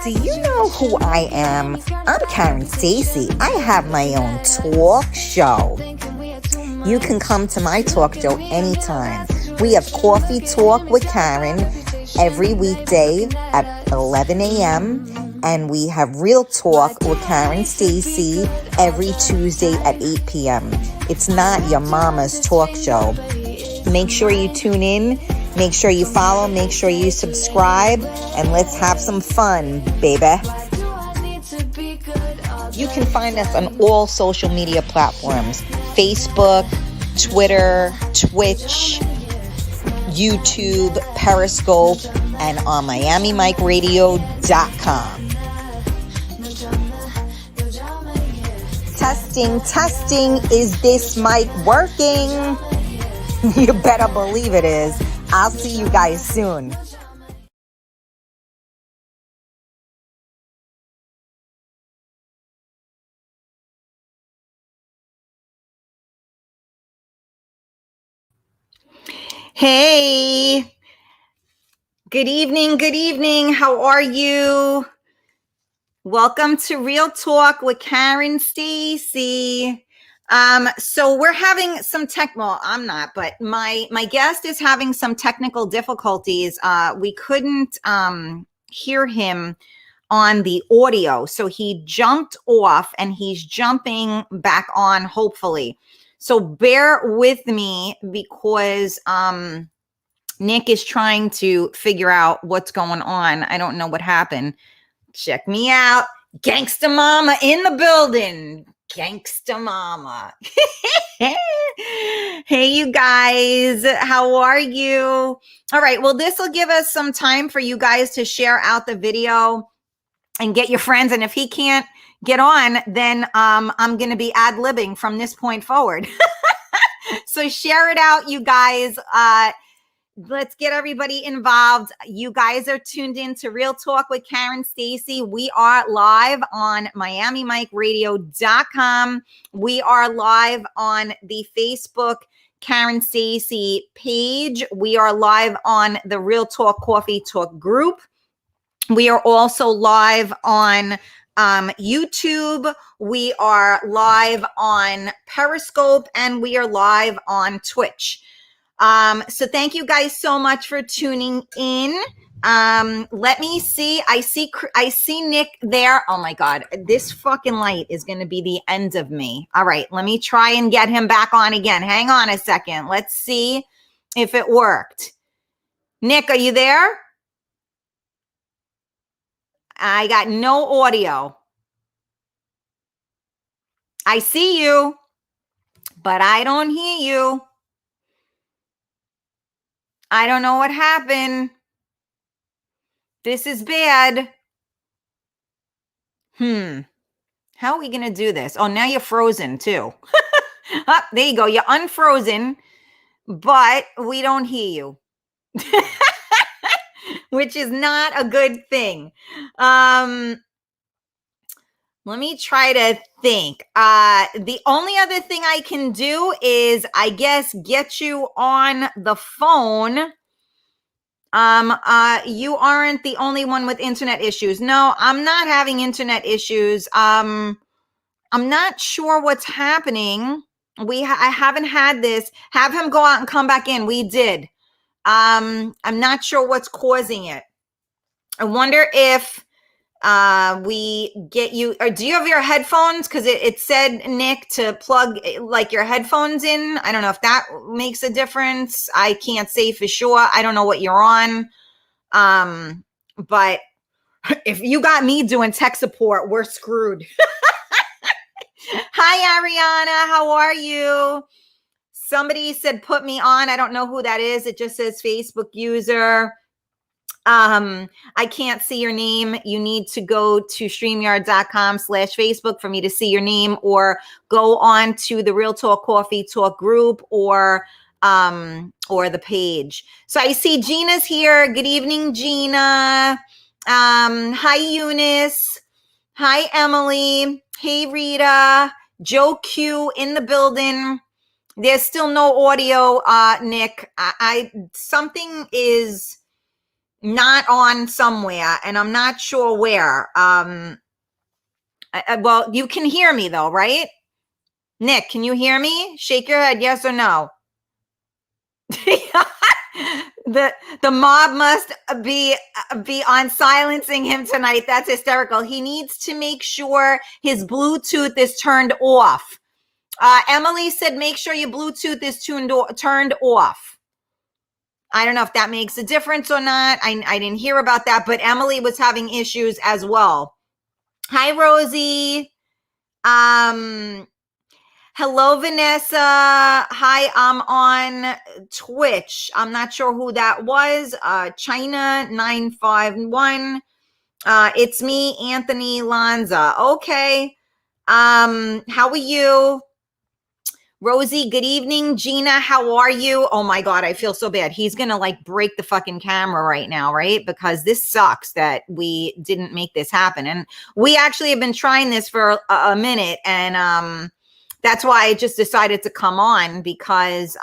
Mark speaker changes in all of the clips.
Speaker 1: Do you know who I am? I'm Karen Stacy. I have my own talk show. You can come to my talk show anytime. We have Coffee Talk with Karen every weekday at 11 a.m. And we have Real Talk with Karen Stacy every Tuesday at 8 p.m. It's not your mama's talk show. Make sure you tune in. Make sure you follow, make sure you subscribe, and let's have some fun, baby. You can find us on all social media platforms: Facebook, Twitter, Twitch, YouTube, Periscope, and on MiamiMikeRadio.com. Testing, is this mic working? You better believe it is. I'll see you guys soon. Hey, good evening. How are you? Welcome to Real Talk with Karen Stacy. So we're having some I'm not, but my guest is having some technical difficulties. We couldn't hear him on the audio, so he jumped off and he's jumping back on, hopefully. So bear with me because Nick is trying to figure out what's going on. I don't know what happened. Check me out. Gangsta Mama in the building. Gangsta Mama. Hey, you guys. How are you? All right. Well, this will give us some time for you guys to share out the video and get your friends. And if he can't get on, then I'm going to be ad-libbing from this point forward. So share it out, you guys. Let's get everybody involved. You guys are tuned in to Real Talk with Karen Stacy. We are live on MiamiMikeRadio.com. We are live on the Facebook Karen Stacy page. We are live on the Real Talk Coffee Talk group. We are also live on YouTube. We are live on Periscope, and we are live on Twitch. So thank you guys so much for tuning in. Let me see. I see Nick there. Oh my God, this fucking light is going to be the end of me. All right, let me try and get him back on again. Hang on a second. Let's see if it worked. Nick, are you there? I got no audio. I see you, but I don't hear you. I don't know what happened. This is bad. How are we going to do this? Oh, now you're frozen too. Oh, there you go. You're unfrozen, but we don't hear you, which is not a good thing. Let me try to think. The only other thing I can do is, I guess, get you on the phone. You aren't the only one with internet issues. No, I'm not having internet issues. I'm not sure what's happening. I haven't had this. Have him go out and come back in. We did. I'm not sure what's causing it. I wonder if we get you, or do you have your headphones? Because it said, Nick, to plug like your headphones in. I don't know if that makes a difference. I can't say for sure. I don't know what you're on. But if you got me doing tech support, we're screwed. Hi, Ariana. How are you? Somebody said, put me on. I don't know who that is. It just says Facebook user. I can't see your name. You need to go to StreamYard.com/Facebook for me to see your name, or go on to the Real Talk Coffee Talk group, or the page. So I see Gina's here. Good evening, Gina. Hi, Eunice. Hi, Emily. Hey, Rita. Joe Q in the building. There's still no audio, Nick. Something is not on somewhere, and I'm not sure where. Well, you can hear me though, right? Nick, can you hear me? Shake your head, yes or no. The mob must be on silencing him tonight. That's hysterical. He needs to make sure his Bluetooth is turned off. Emily said, make sure your Bluetooth is turned off. I don't know if that makes a difference or not. I didn't hear about that, but Emily was having issues as well. Hi, Rosie. Hello, Vanessa. Hi, I'm on Twitch. I'm not sure who that was. China 951. It's me, Anthony Lanza. Okay. How are you? Rosie, good evening. Gina, how are you? Oh my God, I feel so bad. He's going to like break the fucking camera right now, right? Because this sucks that we didn't make this happen. And we actually have been trying this for a minute. And that's why I just decided to come on because,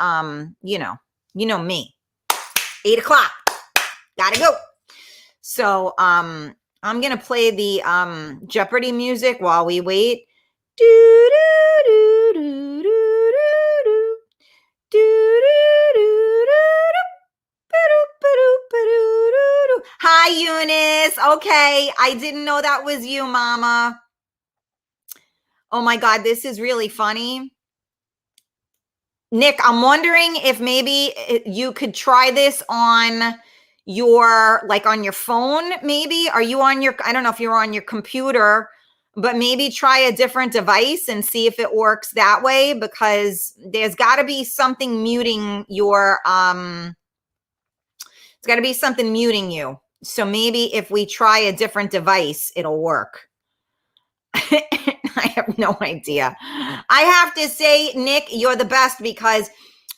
Speaker 1: you know me, 8 o'clock, gotta go. So, I'm going to play the, Jeopardy music while we wait. Hi, Eunice. Okay. I didn't know that was you, Mama. Oh my God, this is really funny. Nick, I'm wondering if maybe you could try this on your, like on your phone, maybe. Are you on your, I don't know if you're on your computer, but maybe try a different device and see if it works that way, because there's got to be something muting your, it's got to be something muting you. So maybe if we try a different device, it'll work. I have no idea. I have to say, Nick, you're the best, because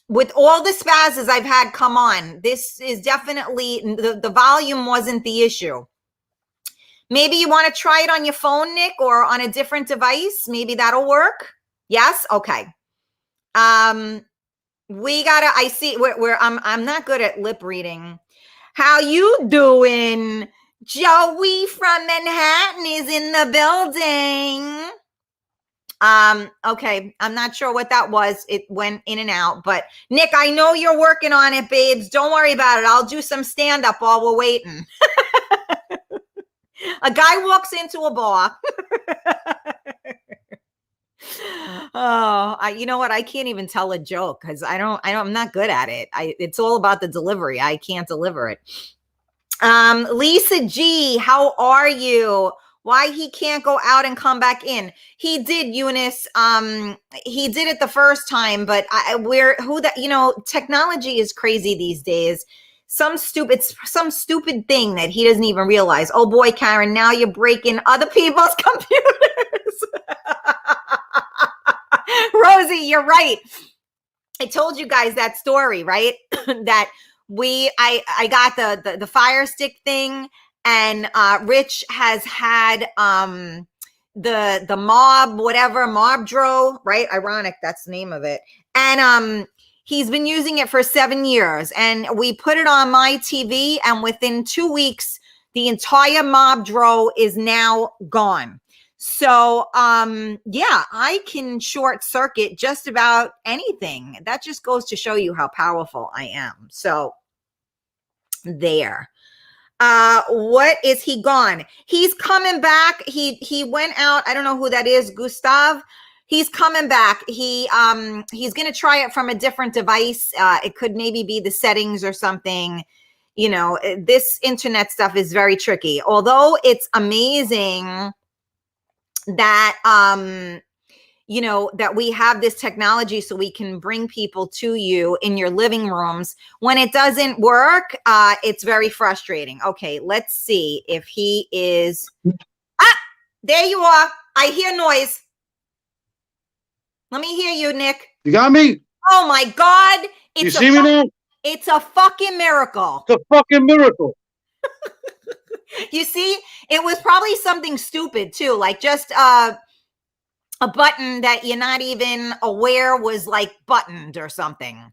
Speaker 1: with all the spazzes I've had come on, this is definitely, the volume wasn't the issue. Maybe you want to try it on your phone, Nick, or on a different device. Maybe that'll work. Yes? Okay. We gotta, I see where I'm not good at lip reading. How you doing? Joey from Manhattan is in the building. Okay. I'm not sure what that was. It went in and out, but Nick, I know you're working on it, babes. Don't worry about it. I'll do some stand up while we're waiting. A guy walks into a bar. Oh, you know what? I can't even tell a joke because I'm not good at it. It's all about the delivery. I can't deliver it. Lisa G, how are you? Why he can't go out and come back in? He did, Eunice. He did it the first time, but technology is crazy these days. Some stupid thing that he doesn't even realize. Oh boy, Karen, now you're breaking other people's computers. Rosie, you're right. I told you guys that story, right? That I got the Fire Stick thing, and Rich has had the mob dro, right? Ironic, that's the name of it. And he's been using it for 7 years, and we put it on my TV, and within 2 weeks, the entire mob dro is now gone. So, yeah, I can short circuit just about anything. That just goes to show you how powerful I am. So there. What is he gone? He's coming back. He went out. I don't know who that is. Gustav. He's coming back. He's going to try it from a different device. It could maybe be the settings or something. You know, this internet stuff is very tricky, although it's amazing that that we have this technology so we can bring people to you in your living rooms. When it doesn't work, it's very frustrating. Okay, let's see if he is. There you are. I hear noise. Let me hear you, Nick.
Speaker 2: You got me?
Speaker 1: Oh my God.
Speaker 2: You see me now?
Speaker 1: It's a fucking miracle.
Speaker 2: It's a fucking miracle.
Speaker 1: You see, it was probably something stupid too, like just a button that you're not even aware was like buttoned or something.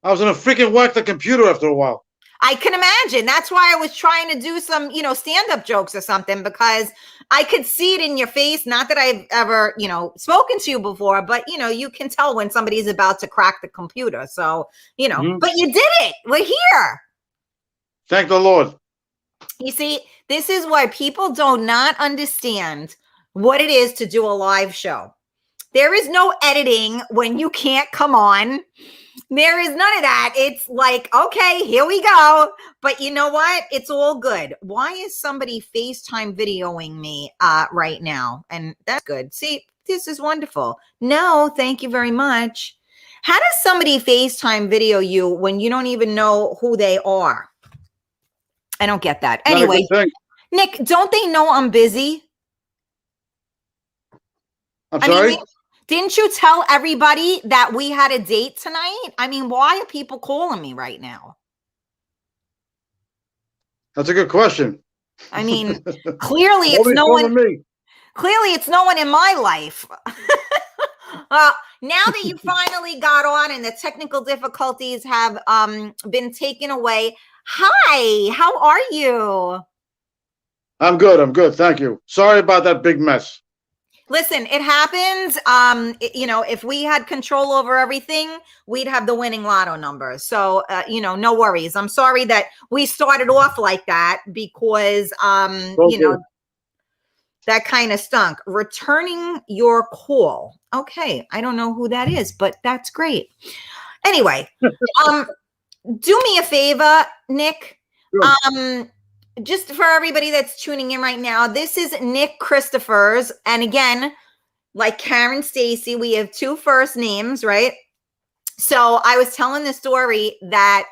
Speaker 2: I was gonna freaking whack the computer after a while.
Speaker 1: I can imagine. That's why I was trying to do some, stand-up jokes or something, because I could see it in your face. Not that I've ever, spoken to you before, but you can tell when somebody's about to crack the computer. So, but you did it. We're here.
Speaker 2: Thank the Lord.
Speaker 1: You see, this is why people do not understand what it is to do a live show. There is no editing when you can't come on. There is none of that. It's like, okay, here we go. But you know what? It's all good. Why is somebody FaceTime videoing me right now? And that's good. See, this is wonderful. No, thank you very much. How does somebody FaceTime video you when you don't even know who they are? I don't get that. Anyway, Nick, don't they know I'm busy?
Speaker 2: I'm sorry?
Speaker 1: Didn't you tell everybody that we had a date tonight? I mean, why are people calling me right now?
Speaker 2: That's a good question.
Speaker 1: I mean, clearly it's no one. Clearly it's no one in my life. Now that you finally got on and the technical difficulties have been taken away. Hi, how are you?
Speaker 2: I'm good. Thank you. Sorry about that big mess.
Speaker 1: Listen, it happens. If we had control over everything, we'd have the winning lotto number. So, no worries. I'm sorry that we started off like that because, that kind of stunk. Returning your call. Okay. I don't know who that is, but that's great. Anyway, do me a favor, Nick. Sure. Just for everybody that's tuning in right now, this is Nick Chrisphers. And again, like Karen Stacy, we have two first names, right? So I was telling the story that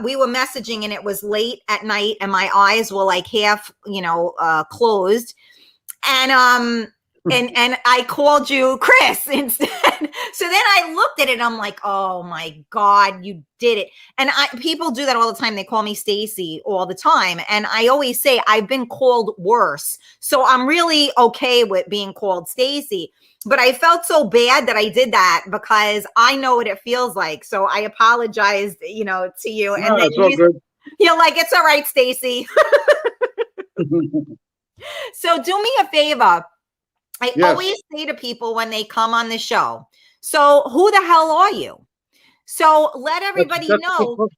Speaker 1: we were messaging and it was late at night and my eyes were like half, closed. And and I called you Chris instead. So then I looked at it and I'm like, oh my God, you did it. And people do that all the time. They call me Stacy all the time. And I always say I've been called worse. So I'm really okay with being called Stacy. But I felt so bad that I did that because I know what it feels like. So I apologized, to you.
Speaker 2: No,
Speaker 1: and then
Speaker 2: it's all good.
Speaker 1: You're like, it's all right, Stacy. So do me a favor. I always say to people when they come on the show, so who the hell are you? So let everybody know.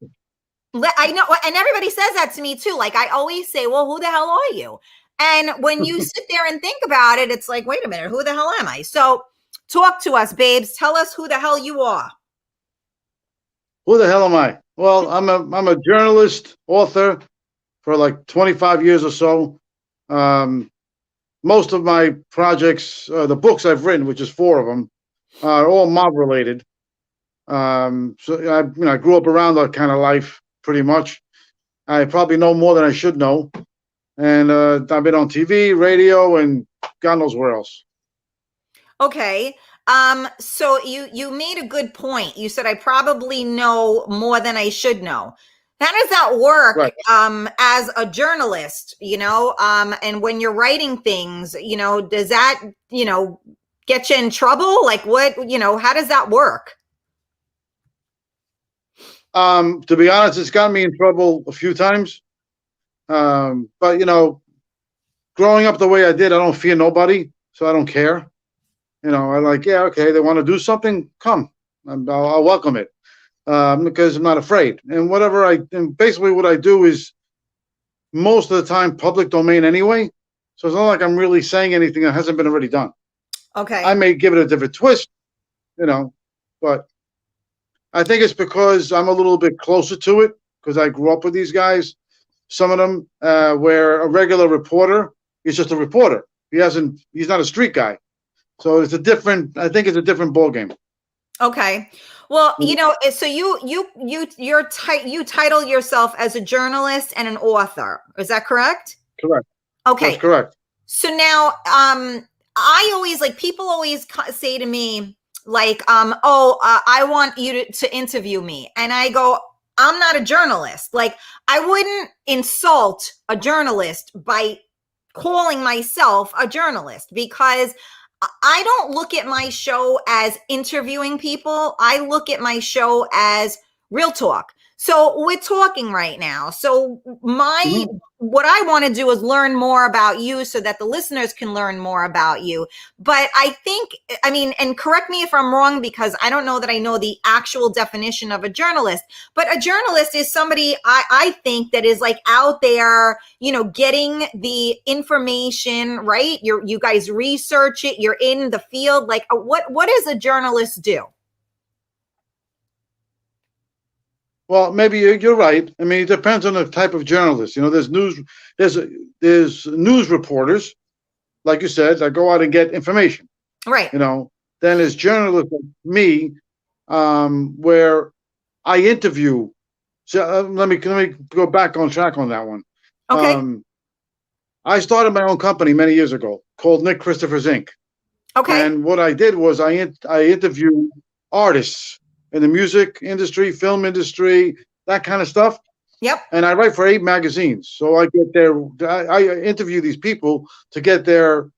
Speaker 1: I know. And everybody says that to me too. Like I always say, well, who the hell are you? And when you sit there and think about it, it's like, wait a minute, who the hell am I? So talk to us, babes. Tell us who the hell you are.
Speaker 2: Who the hell am I? Well, I'm a journalist, author for like 25 years or so. Most of my projects, the books I've written, which is 4 of them, are all mob related. So I grew up around that kind of life pretty much. I probably know more than I should know. And I've been on TV, radio, and God knows where else. Okay.
Speaker 1: So you made a good point. You said I probably know more than I should know. How does that work, right, as a journalist, and when you're writing things, does that, get you in trouble? Like what, how does that work?
Speaker 2: To be honest, it's gotten me in trouble a few times. But growing up the way I did, I don't fear nobody, so I don't care. I like, yeah, okay, they want to do something, come, I'll welcome it. Because I'm not afraid. And basically what I do is most of the time public domain anyway. So it's not like I'm really saying anything that hasn't been already done.
Speaker 1: Okay.
Speaker 2: I may give it a different twist, but I think it's because I'm a little bit closer to it because I grew up with these guys. Some of them where a regular reporter is just a reporter. He's not a street guy. So I think it's a different ballgame.
Speaker 1: Okay. Well, so you title yourself as a journalist and an author. Is that correct?
Speaker 2: Correct.
Speaker 1: Okay.
Speaker 2: That's correct.
Speaker 1: So now, people always say to me, like, I want you to interview me. And I go, I'm not a journalist. Like, I wouldn't insult a journalist by calling myself a journalist because I don't look at my show as interviewing people. I look at my show as real talk. So we're talking right now. So
Speaker 2: Mhm.
Speaker 1: what I want to do is learn more about you so that the listeners can learn more about you. But I think, I mean, and correct me if I'm wrong, because I don't know that I know the actual definition of a journalist, but a journalist is somebody I think that is like out there, getting the information, right? You guys research it, you're in the field. Like what does a journalist do?
Speaker 2: Well, maybe you're right. I mean, it depends on the type of journalist. There's there's news reporters, like you said, that go out and get information.
Speaker 1: Right.
Speaker 2: Then there's journalists like me, where I interview. So let me go back on track on that one.
Speaker 1: Okay.
Speaker 2: I started my own company many years ago called Nick Chrisphers Inc.
Speaker 1: Okay.
Speaker 2: And what I did was I interview artists in the music industry, film industry, that kind of stuff.
Speaker 1: Yep.
Speaker 2: And I write for 8 magazines. So I interview these people to get them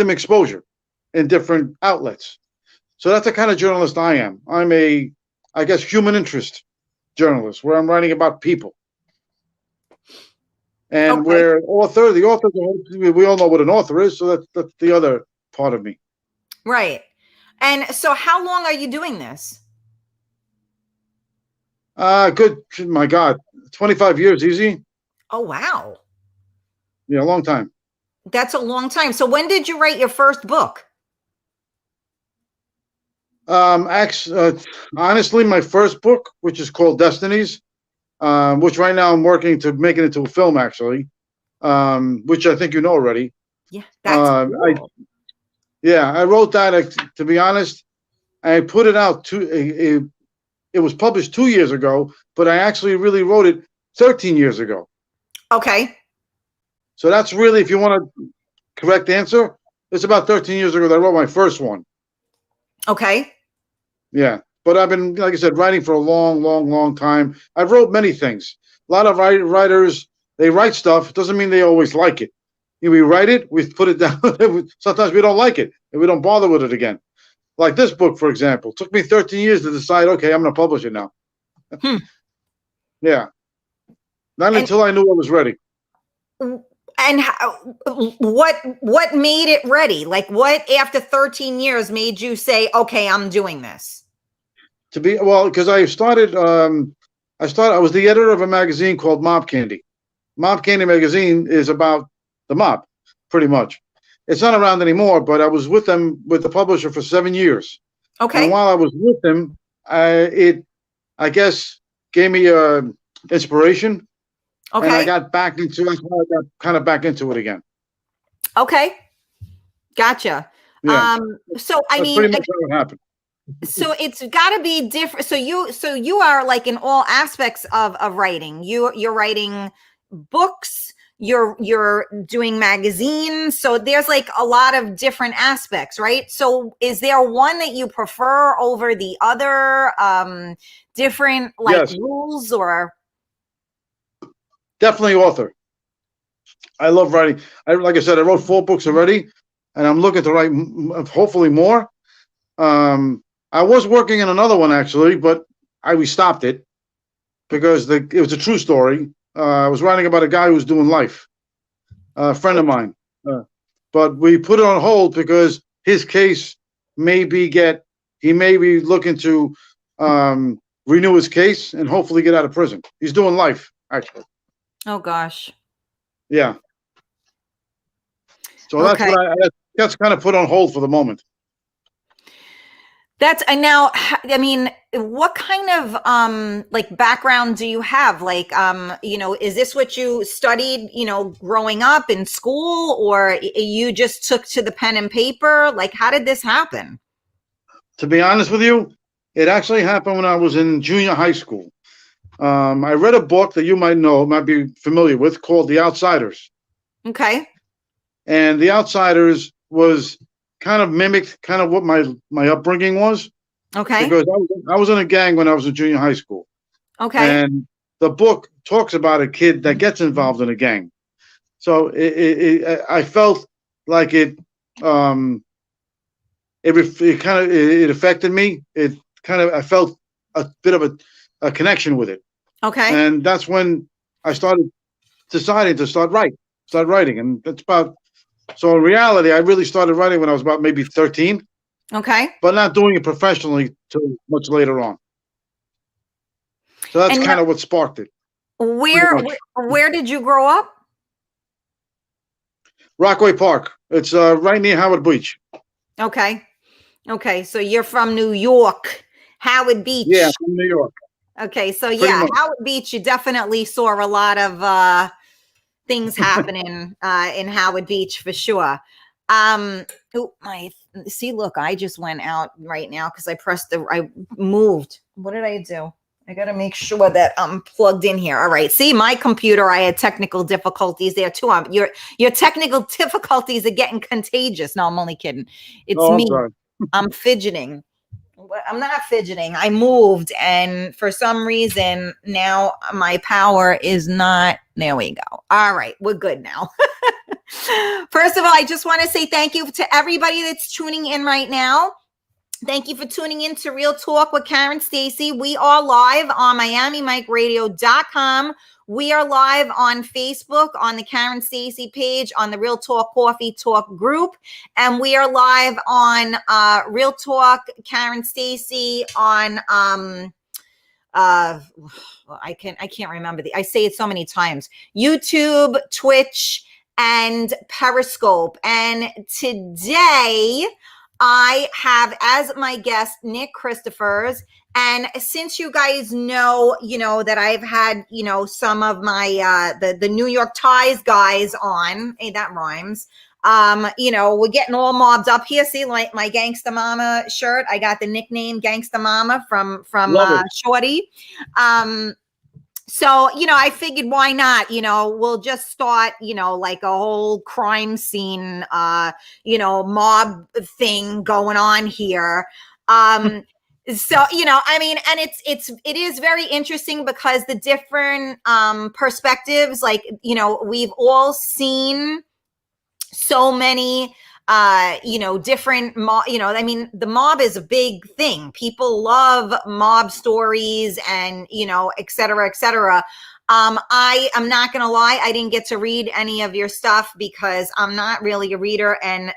Speaker 2: exposure in different outlets. So that's the kind of journalist I am. I'm I guess, human interest journalist, where I'm writing about people. And
Speaker 1: Okay.
Speaker 2: where the author, we all know what an author is. So that's the other part of me.
Speaker 1: Right. And so how long are you doing this?
Speaker 2: Good. My God, 25 years, easy.
Speaker 1: Oh, wow.
Speaker 2: Yeah, a long time.
Speaker 1: That's a long time. So when did you write your first book?
Speaker 2: Honestly, my first book, which is called Destinies, which right now I'm working to make it into a film, actually, which I think you know already.
Speaker 1: Yeah, that's cool.
Speaker 2: I wrote that. To be honest, I put it out it was published 2 years ago, but I actually really wrote it 13 years ago.
Speaker 1: Okay.
Speaker 2: So that's really, if you want a correct answer, it's about 13 years ago that I wrote my first one.
Speaker 1: Okay.
Speaker 2: Yeah. But I've been, like I said, writing for a long, long, long time. I've wrote many things. A lot of writers, they write stuff. It doesn't mean they always like it. We write it, we put it down. Sometimes we don't like it, and we don't bother with it again. Like this book, for example, it took me 13 years to decide, okay, I'm going to publish it now. Yeah. Not until I knew I was ready.
Speaker 1: And what made it ready? Like what after 13 years made you say, okay, I'm doing this?
Speaker 2: Because I was the editor of a magazine called Mob Candy. Mob Candy magazine is about the mob, pretty much. It's not around anymore, but I was with the publisher for 7 years.
Speaker 1: Okay.
Speaker 2: And while I was with them, I guess, gave me inspiration.
Speaker 1: Okay.
Speaker 2: And I got back into it. I got kind of back into it again.
Speaker 1: Okay. Gotcha.
Speaker 2: Yeah.
Speaker 1: So I
Speaker 2: That's
Speaker 1: mean,
Speaker 2: pretty much what happened.
Speaker 1: So it's got to be different. So you are like in all aspects of writing. You're writing books. You're doing magazines. So there's like a lot of different aspects, right? So is there one that you prefer over the other? Different like rules or?
Speaker 2: Definitely author. I love writing. Like I said, I wrote 4 books already, and I'm looking to write hopefully more. I was working on another one actually, but we stopped it because it was a true story. I was writing about a guy who was doing life, a friend of mine, but we put it on hold because his case he may be looking to renew his case and hopefully get out of prison. He's doing life, actually.
Speaker 1: Oh gosh.
Speaker 2: Yeah. So
Speaker 1: Okay.
Speaker 2: that's kind of put on hold for the moment.
Speaker 1: And now, I mean, what kind of like background do you have? Like, is this what you studied, growing up in school, or you just took to the pen and paper? Like, how did this happen?
Speaker 2: To be honest with you, it actually happened when I was in junior high school. I read a book that you might be familiar with called The Outsiders.
Speaker 1: Okay.
Speaker 2: And The Outsiders was kind of mimicked kind of what my upbringing was.
Speaker 1: Okay.
Speaker 2: Because I was in a gang when I was in junior high school.
Speaker 1: Okay.
Speaker 2: And the book talks about a kid that gets involved in a gang. So I felt like it affected me. I felt a bit of a connection with it.
Speaker 1: Okay.
Speaker 2: And that's when I started deciding to start writing. And that's about, so in reality, I really started writing when I was about maybe 13,
Speaker 1: Okay.
Speaker 2: but not doing it professionally till much later on. So that's
Speaker 1: And
Speaker 2: kind of what sparked it, pretty
Speaker 1: where,
Speaker 2: much.
Speaker 1: where did you grow up?
Speaker 2: Rockaway Park. It's right near Howard Beach.
Speaker 1: Okay. Okay. So you're from New York, Howard
Speaker 2: Yeah,
Speaker 1: Beach.
Speaker 2: from New York,
Speaker 1: Okay. So
Speaker 2: pretty
Speaker 1: yeah,
Speaker 2: much.
Speaker 1: Howard Beach, you definitely saw a lot of things happening in Howard Beach for sure. Oh, my, see, look, I just went out right now because I moved. What did I do? I got to make sure that I'm plugged in here. All right. See, my computer, I had technical difficulties there too. Your technical difficulties are getting contagious. No, I'm only kidding. It's
Speaker 2: Oh, I'm
Speaker 1: me.
Speaker 2: sorry.
Speaker 1: I'm fidgeting. I'm not fidgeting. I moved, and for some reason now my power is not. There we go. All right, we're good now. First of all, I just want to say thank you to everybody that's tuning in right now. Thank you for tuning in to Real Talk with Karen Stacy. We are live on MiamiMikeRadio.com. We are live on Facebook, on the Karen Stacy page, on the Real Talk Coffee Talk group, and we are live on Real Talk Karen Stacy on I can't remember I say it so many times. YouTube, Twitch, and Periscope. And today I have as my guest Nick Chrisphers. And since you guys know, that I've had, some of my the New York Ties guys on, hey, that rhymes. We're getting all mobbed up here. See, like my Gangsta Mama shirt. I got the nickname Gangsta Mama from
Speaker 2: Love it.
Speaker 1: Shorty. So, I figured why not? We'll just start, like a whole crime scene, mob thing going on here. So, I mean, and it is very interesting because the different perspectives, like, we've all seen so many different I mean, the mob is a big thing. People love mob stories and et cetera, et cetera. I am not gonna lie, I didn't get to read any of your stuff because I'm not really a reader, and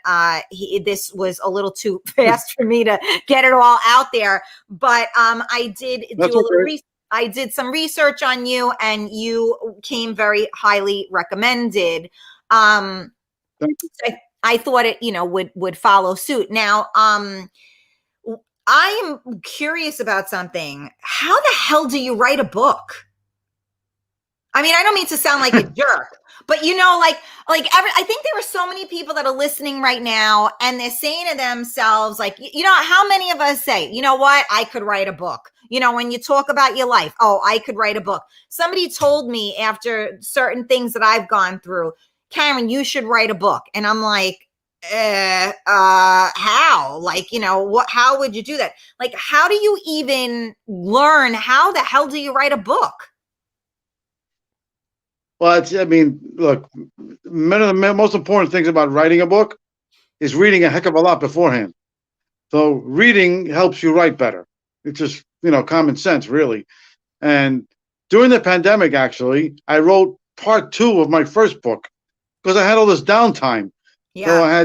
Speaker 1: this was a little too fast for me to get it all out there. But I did
Speaker 2: That's
Speaker 1: do a little
Speaker 2: okay.
Speaker 1: I did some research on you, and you came very highly recommended.
Speaker 2: Thank you.
Speaker 1: I thought it, would follow suit. Now, I am curious about something. How the hell do you write a book? I mean, I don't mean to sound like a jerk, but I think there are so many people that are listening right now, and they're saying to themselves, like, how many of us say, you know what, I could write a book. When you talk about your life, oh, I could write a book. Somebody told me after certain things that I've gone through, Karen, you should write a book. And I'm like, how? Like, how would you do that? Like, how do you even learn? How the hell do you write a book?
Speaker 2: Well, I mean, look, one of the most important things about writing a book is reading a heck of a lot beforehand. So reading helps you write better. It's just, common sense, really. And during the pandemic, actually, I wrote part 2 of my first book because I had all this downtime.
Speaker 1: Yeah.
Speaker 2: So I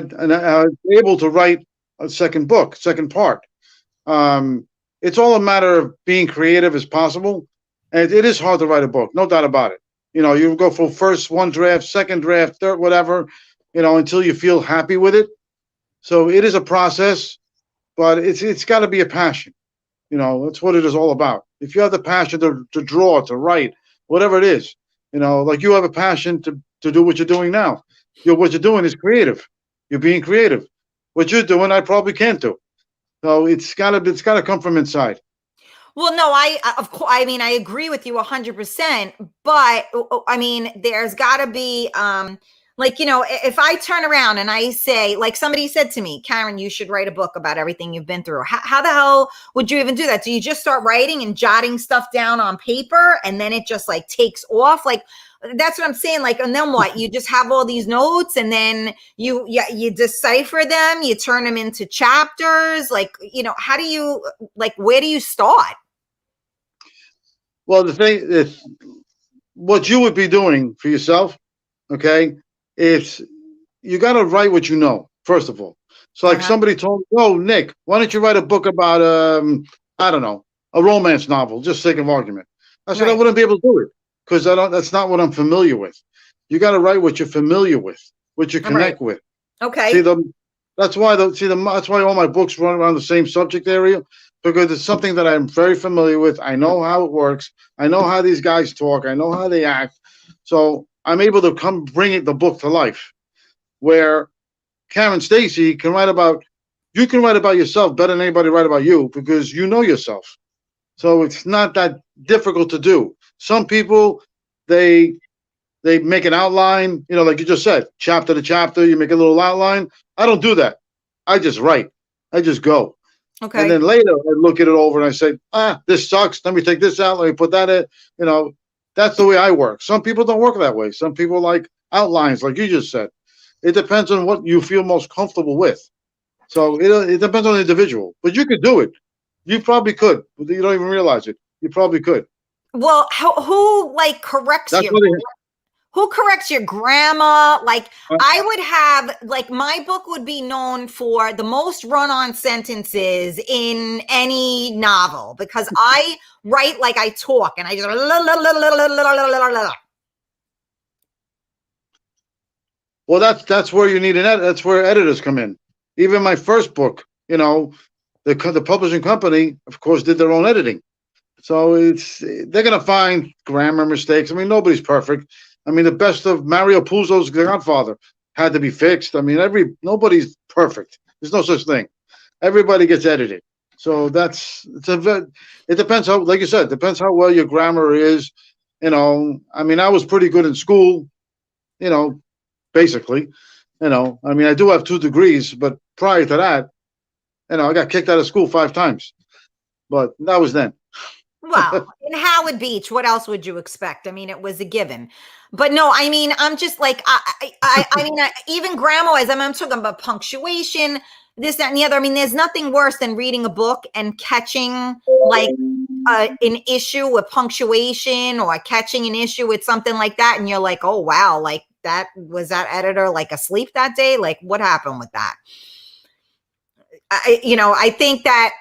Speaker 2: was able to write a second book, second part. It's all a matter of being creative as possible. And it is hard to write a book, no doubt about it. You go from first one draft, second draft, third, whatever, until you feel happy with it. So it is a process, but it's got to be a passion. That's what it is all about. If you have the passion to draw, to write, whatever it is, like you have a passion to do what you're doing now. What you're doing is creative. You're being creative. What you're doing, I probably can't do. So it's gotta come from inside.
Speaker 1: Well, no, of course, I mean, I agree with you 100%, but I mean, there's gotta be, if I turn around and I say, like somebody said to me, Karen, you should write a book about everything you've been through. How the hell would you even do that? Do you just start writing and jotting stuff down on paper and then it just like takes off? Like, that's what I'm saying. Like, and then what? You just have all these notes and then you decipher them, you turn them into chapters. Like, how do you, like, where do you start?
Speaker 2: Well, the thing is, what you would be doing for yourself, okay, is you got to write what you know, first of all. So, like
Speaker 1: Uh-huh.
Speaker 2: somebody told me, oh, Nick, why don't you write a book about, I don't know, a romance novel, just sake of argument. I said, I
Speaker 1: Right.
Speaker 2: wouldn't be able to do it because that's not what I'm familiar with. You got to write what you're familiar with, what you
Speaker 1: All right.
Speaker 2: connect with. See,
Speaker 1: Okay.
Speaker 2: that's why all my books run around the same subject area because it's something that I'm very familiar with. I know how it works. I know how these guys talk. I know how they act. So I'm able to come bring the book to life. Where Karen Stacy can write about, you can write about yourself better than anybody write about you because you know yourself. So it's not that difficult to do. Some people, they they make an outline, like you just said, chapter to chapter, you make a little outline. I don't do that. I just write. I just go. And
Speaker 1: Okay.
Speaker 2: then later I look at it over and I say, this sucks. Let me take this out. Let me put that in. You know, that's the way I work. Some people don't work that way. Some people like outlines, like you just said. It depends on what you feel most comfortable with. So it depends on the individual. But you could do it. You probably could. But you don't even realize it. You probably could.
Speaker 1: Well, who like corrects
Speaker 2: That's
Speaker 1: you?
Speaker 2: what it,
Speaker 1: Who corrects your grammar? Like,
Speaker 2: uh,
Speaker 1: I would have, like, my book would be known for the most run on sentences in any novel because I write like I talk and I just.
Speaker 2: well, that's where you need an edit. That's where editors come in. Even my first book, the publishing company, of course, did their own editing. So they're gonna find grammar mistakes. I mean, nobody's perfect. I mean, the best of Mario Puzo's Godfather had to be fixed. I mean, nobody's perfect. There's no such thing. Everybody gets edited. So it depends how, like you said, depends how well your grammar is. I mean, I was pretty good in school. You know, basically. I mean, I do have 2 degrees, but prior to that, I got kicked out of school 5 times. But that was then.
Speaker 1: Well, in Howard Beach, what else would you expect? I mean, it was a given. But no, I mean, I'm just like, I mean, even grammar wise, I'm talking about punctuation, this, that, and the other. I mean, there's nothing worse than reading a book and catching like an issue with punctuation or catching an issue with something like that. And you're like, oh, wow, like that editor like asleep that day? Like, what happened with that? I think that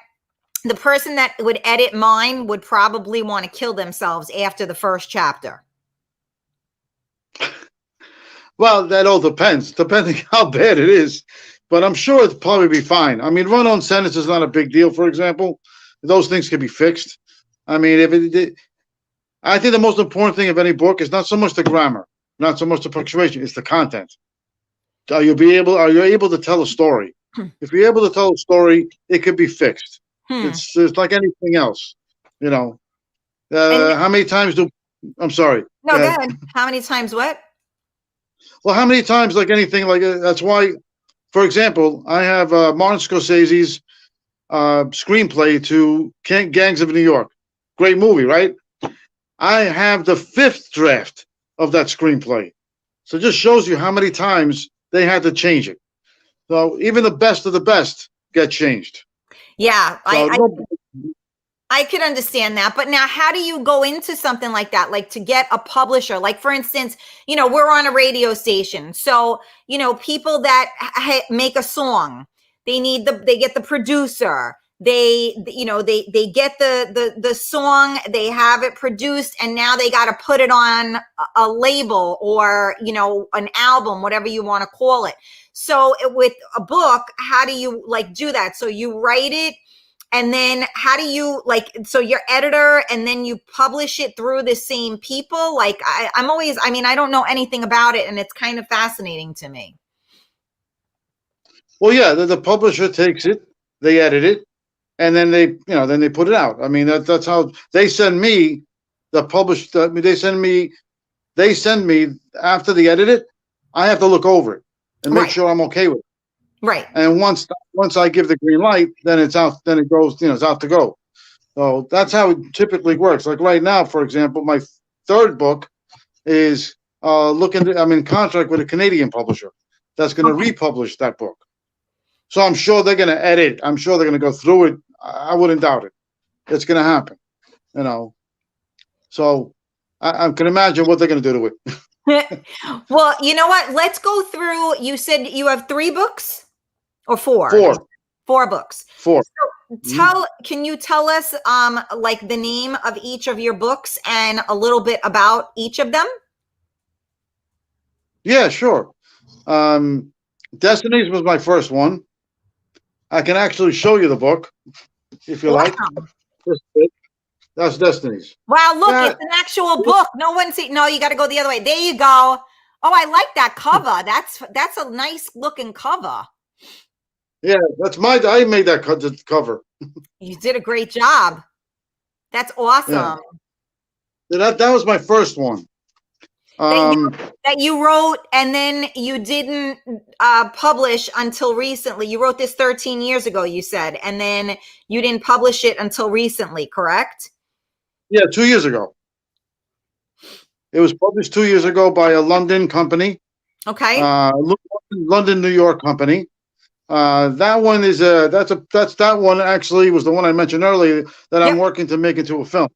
Speaker 1: the person that would edit mine would probably want to kill themselves after the first chapter.
Speaker 2: Well, that all depends, depending how bad it is. But I'm sure it'll probably be fine. I mean, run-on sentence is not a big deal, for example. Those things can be fixed. I mean, I think the most important thing of any book is not so much the grammar, not so much the punctuation, it's the content. Are you able to tell a story? If you're able to tell a story, it could be fixed. It's like anything else, you know.
Speaker 1: And
Speaker 2: How many times do? I'm sorry.
Speaker 1: no, go ahead. How many times what?
Speaker 2: Well, how many times, like anything, like that's why, for example, I have Martin Scorsese's screenplay to Gangs of New York. Great movie, right? I have the 5th draft of that screenplay. So it just shows you how many times they had to change it. So even the best of the best get changed.
Speaker 1: Yeah,
Speaker 2: So
Speaker 1: I could understand that. But now, how do you go into something like that? Like to get a publisher, like for instance, we're on a radio station. So, people that make a song, they get the producer. They get the song, they have it produced, and now they got to put it on a label or, an album, whatever you want to call it. So with a book, how do you like do that? So you write it, and then how do you so your editor, and then you publish it through the same people? Like I don't know anything about it, and it's kind of fascinating to me.
Speaker 2: well, yeah, the publisher takes it, they edit it, and then they put it out. I mean, that's how they send me the published. They send me after they edit it. I have to look over it and make sure I'm okay with it.
Speaker 1: Right.
Speaker 2: And once I give the green light, then it's out. Then it goes. It's out to go. So that's how it typically works. Like right now, for example, my 3rd book is I'm in contract with a Canadian publisher that's going to republish that book. So I'm sure they're going to edit. I'm sure they're going to go through it. I wouldn't doubt it. It's going to happen. So I can imagine what they're going to do to it.
Speaker 1: Well, you know what? Let's go through. You said you have 3 books or 4?
Speaker 2: Four.
Speaker 1: 4 books.
Speaker 2: Four.
Speaker 1: Can you tell us like the name of each of your books and a little bit about each of them?
Speaker 2: Yeah, sure. Destinies was my first one. I can actually show you the book if you like. That's Destinies.
Speaker 1: Wow, look, it's an actual book. No one see. No, you got to go the other way. There you go. Oh, I like that cover. That's a nice looking cover.
Speaker 2: Yeah, I made that cover.
Speaker 1: You did a great job. That's awesome.
Speaker 2: Yeah. That was my first one.
Speaker 1: That you wrote and then you didn't publish until recently. You wrote this 13 years ago, you said, and then you didn't publish it until recently, correct?
Speaker 2: Yeah, 2 years ago. It was published 2 years ago by a London company.
Speaker 1: Okay.
Speaker 2: London, New York company. That one is that one actually was the one I mentioned earlier that I'm working to make into a film.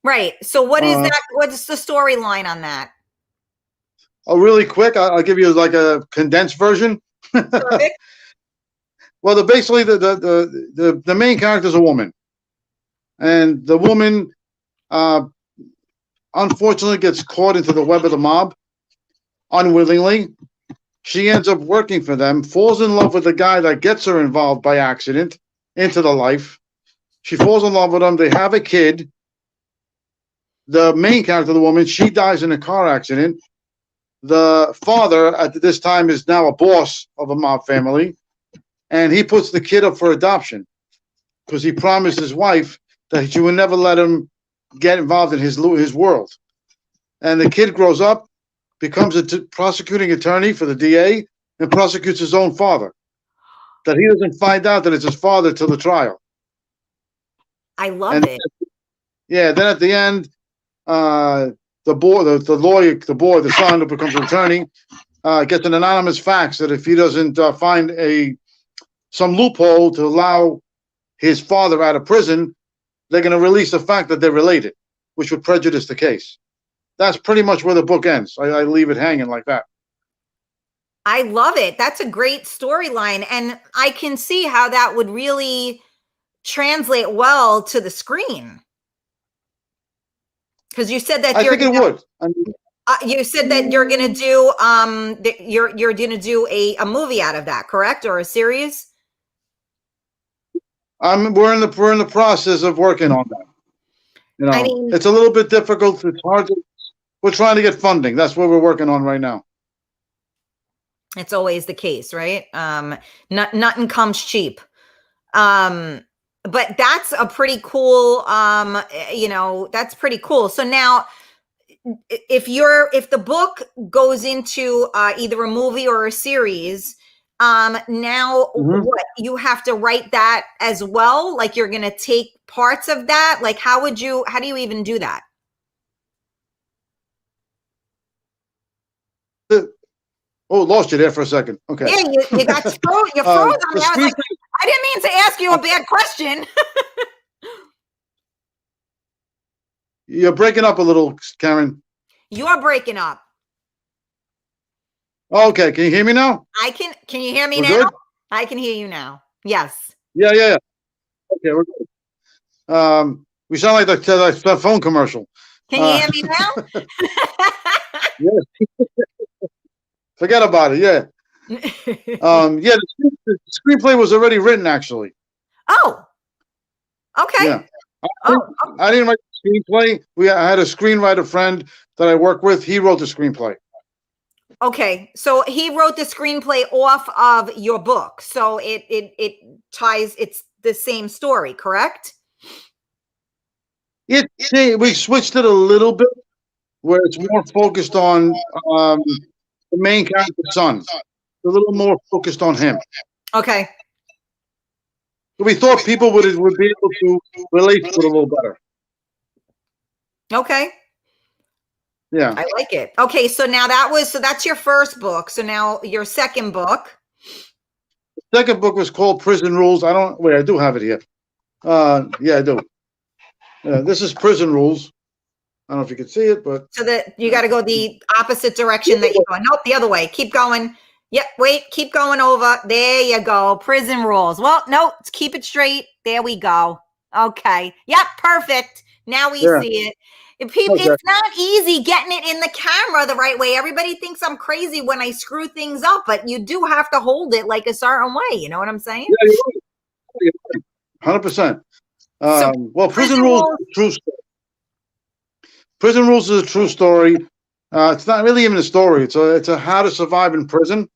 Speaker 2: Right.
Speaker 1: So what is that? What's the storyline on that?
Speaker 2: Oh, really quick, I'll give you like a condensed version.
Speaker 1: Perfect.
Speaker 2: Well, basically the main character is a woman, and the woman unfortunately gets caught into the web of the mob unwillingly. She ends up working for them, falls in love with the guy that gets her involved by accident into the life. She falls in love with him. They have a kid. The main character, the woman, she dies in a car accident. The father at this time is now a boss of a mob family, and he puts the kid up for adoption because he promised his wife that she would never let him get involved in his world. And the kid grows up, becomes a prosecuting attorney for the DA, and prosecutes his own father. That he doesn't find out that it's his father till the trial.
Speaker 1: I love it.
Speaker 2: Yeah, then at the end, the boy, the son who becomes an attorney, gets an anonymous fax that if he doesn't find some loophole to allow his father out of prison, they're going to release the fact that they're related, which would prejudice the case. That's pretty much where the book ends. I leave it hanging like that.
Speaker 1: I love it. That's a great storyline, and I can see how that would really translate well to the screen. Because you said that
Speaker 2: I think it would. I mean,
Speaker 1: you said that you're going to do you're going to do a movie out of that, correct, or a series?
Speaker 2: We're in the process of working on that. You know, I mean, it's a little bit difficult. It's hard to. We're trying to get funding. That's what we're working on right now.
Speaker 1: It's always the case, right? Nothing comes cheap. But that's a pretty cool, that's pretty cool. So now if the book goes into either a movie or a series, now what, you have to write that as well? Like you're going to take parts of that? Like how do you even do that?
Speaker 2: Oh, lost you there for a second. Okay.
Speaker 1: Yeah, you got froze. You froze on me. I was like, I didn't mean to ask you a bad question.
Speaker 2: You're breaking up a little, Karen.
Speaker 1: You are breaking up.
Speaker 2: Okay, can you hear me now?
Speaker 1: Can you hear me now? Good? I can hear you now. Yes.
Speaker 2: Yeah. Okay, we're good. We sound like the phone commercial.
Speaker 1: Can you hear me now?
Speaker 2: Yes. Forget about it. Yeah. The screenplay was already written, actually.
Speaker 1: Oh. Okay.
Speaker 2: Yeah. I didn't write the screenplay. I had a screenwriter friend that I work with. He wrote the screenplay.
Speaker 1: Okay, so he wrote the screenplay off of your book. So it ties. It's the same story, correct?
Speaker 2: We switched it a little bit, where it's more focused on the main character's son. A little more focused on him.
Speaker 1: Okay.
Speaker 2: So we thought people would be able to relate to it a little better.
Speaker 1: Okay.
Speaker 2: Yeah.
Speaker 1: I like it. Okay, so now that's your first book. So now your second book.
Speaker 2: The second book was called Prison Rules. I do have it here. Yeah, I do. This is Prison Rules. I don't know if you can see it, but
Speaker 1: so that you got to go the opposite direction that you're going. Nope, the other way. Keep going. Yep, wait, keep going over. There you go. Prison rules. Well, no, keep it straight. There we go. Okay. Yep, perfect. Now we
Speaker 2: yeah.
Speaker 1: see it.
Speaker 2: Okay.
Speaker 1: It's not easy getting it in the camera the right way. Everybody thinks I'm crazy when I screw things up, but you do have to hold it like a certain way. You know what I'm saying?
Speaker 2: Yeah, you're right. 100%.
Speaker 1: So
Speaker 2: Well, Prison Rules is a true story. Prison Rules is a true story. It's not really even a story. It's a how to survive in prison.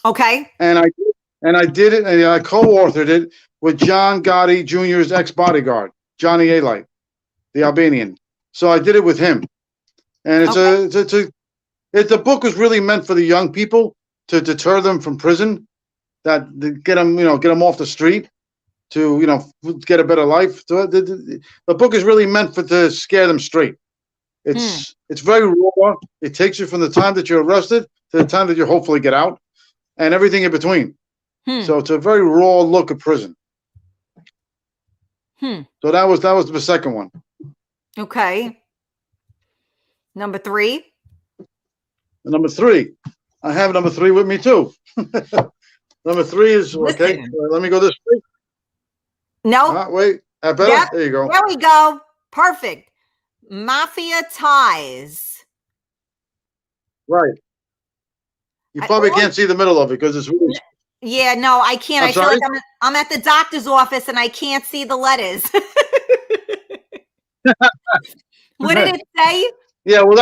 Speaker 1: Okay.
Speaker 2: And I did it, and I co-authored it with John Gotti Jr.'s ex-bodyguard, Johnny A-Light, the Albanian. So I did it with him. And the book was really meant for the young people to deter them from prison, that get them off the street to, get a better life. So the book is really meant to scare them straight. It's very raw. It takes you from the time that you're arrested to the time that you hopefully get out, and everything in between. So it's a very raw look at prison. So that was the second one.
Speaker 1: Okay. Number 3.
Speaker 2: Number 3. I have number 3 with me too. Number 3 is okay. Let me go this way.
Speaker 1: No.
Speaker 2: Wait. Better? Yep. There you go.
Speaker 1: There we go. Perfect. Mafia Ties.
Speaker 2: Right. You probably can't see the middle of it because it's really.
Speaker 1: Yeah, no, I can't. I feel like I'm at the doctor's office and I can't see the letters. What did it say?
Speaker 2: Yeah, well,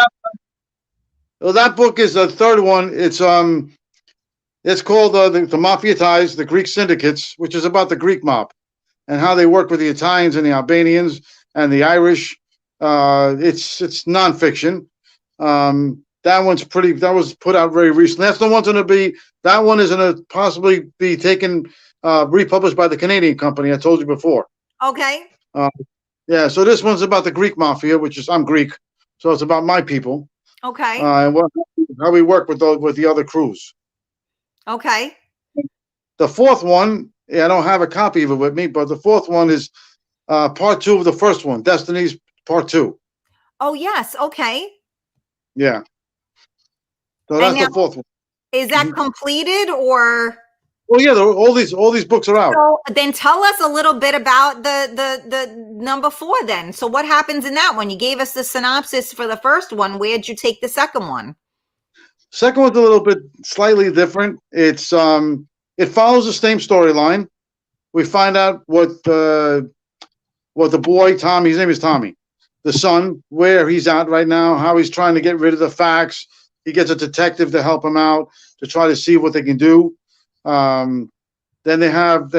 Speaker 2: that book is the third one. It's called the Mafia Ties, the Greek Syndicates, which is about the Greek mob and how they work with the Italians and the Albanians and the Irish. It's nonfiction. That was put out very recently. That's the one's going to be. That one is going to possibly be taken, republished by the Canadian company. I told you before.
Speaker 1: Okay.
Speaker 2: Yeah. So this one's about the Greek mafia, I'm Greek, so it's about my people.
Speaker 1: Okay.
Speaker 2: And how we work with the other crews.
Speaker 1: Okay.
Speaker 2: The fourth one, I don't have a copy of it with me, but the fourth one is part 2 of the first one, Destiny's part 2.
Speaker 1: Oh yes. Okay.
Speaker 2: Yeah. So that's the fourth one.
Speaker 1: Is that completed or?
Speaker 2: Well, yeah, all these books are out.
Speaker 1: So then tell us a little bit about the number 4 then. So what happens in that one? You gave us the synopsis for the first one. Where'd you take the second one?
Speaker 2: Second one's a little bit slightly different. It's it follows the same storyline. We find out what the boy Tommy, his name is Tommy, the son, where he's at right now, how he's trying to get rid of the facts. He gets a detective to help him out to try to see what they can do. Then they have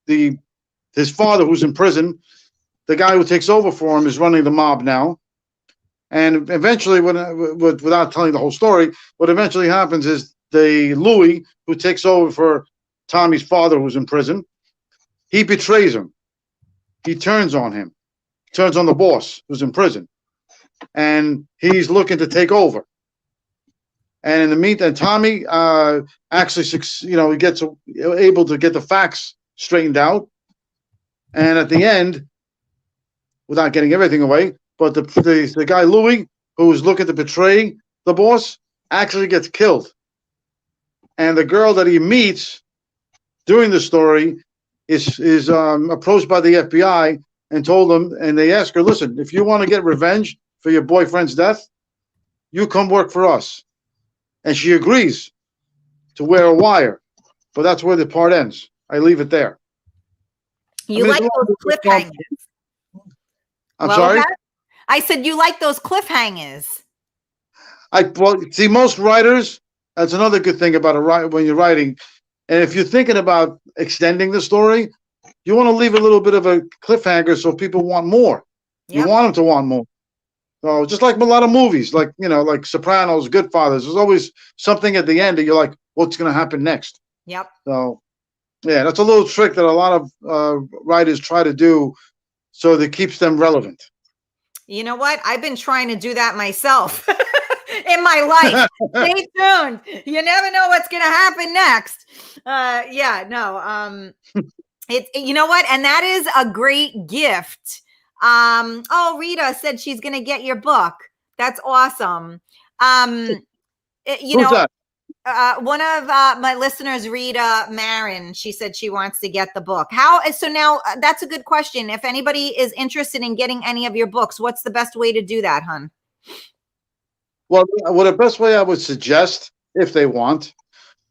Speaker 2: his father who's in prison. The guy who takes over for him is running the mob now. And eventually, without telling the whole story, what eventually happens is Louis, who takes over for Tommy's father who's in prison, he betrays him. He turns on him, turns on the boss who's in prison, and he's looking to take over. And in the meantime, Tommy actually, he gets able to get the facts straightened out. And at the end, without getting everything away, but the guy Louis, who is looking to betray the boss, actually gets killed. And the girl that he meets during the story is approached by the FBI and told them, and they ask her, listen, if you want to get revenge for your boyfriend's death, you come work for us. And she agrees to wear a wire. But that's where the part ends. I leave it there.
Speaker 1: You like those cliffhangers.
Speaker 2: I'm sorry?
Speaker 1: I said you like those cliffhangers.
Speaker 2: See, most writers, that's another good thing about when you're writing. And if you're thinking about extending the story, you want to leave a little bit of a cliffhanger so people want more. Yep. You want them to want more. So just like a lot of movies, like Sopranos, Goodfathers, there's always something at the end that you're like, what's going to happen next?
Speaker 1: Yep.
Speaker 2: So, yeah, that's a little trick that a lot of writers try to do so that keeps them relevant.
Speaker 1: You know what? I've been trying to do that myself in my life. Stay tuned. You never know what's going to happen next. You know what? And that is a great gift. Oh, Rita said she's going to get your book. That's awesome. You
Speaker 2: Who's
Speaker 1: know,
Speaker 2: that?
Speaker 1: one of my listeners, Rita Marin, she said she wants to get the book. So now that's a good question. If anybody is interested in getting any of your books, what's the best way to do that, hun?
Speaker 2: Well, the best way I would suggest, if they want,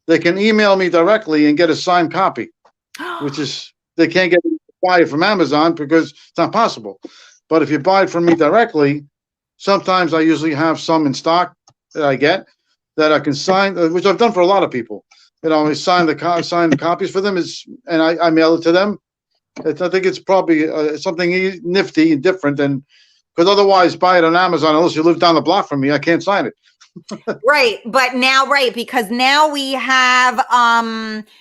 Speaker 2: they can email me directly and get a signed copy, which is, they can't buy it from Amazon because it's not possible. But if you buy it from me directly, sometimes I usually have some in stock that I get that I can sign, which I've done for a lot of people. I sign the copies for them, and I mail it to them. I think it's probably something nifty and different, and because otherwise, buy it on Amazon, unless you live down the block from me, I can't sign it.
Speaker 1: Right. But now, right, because now we have,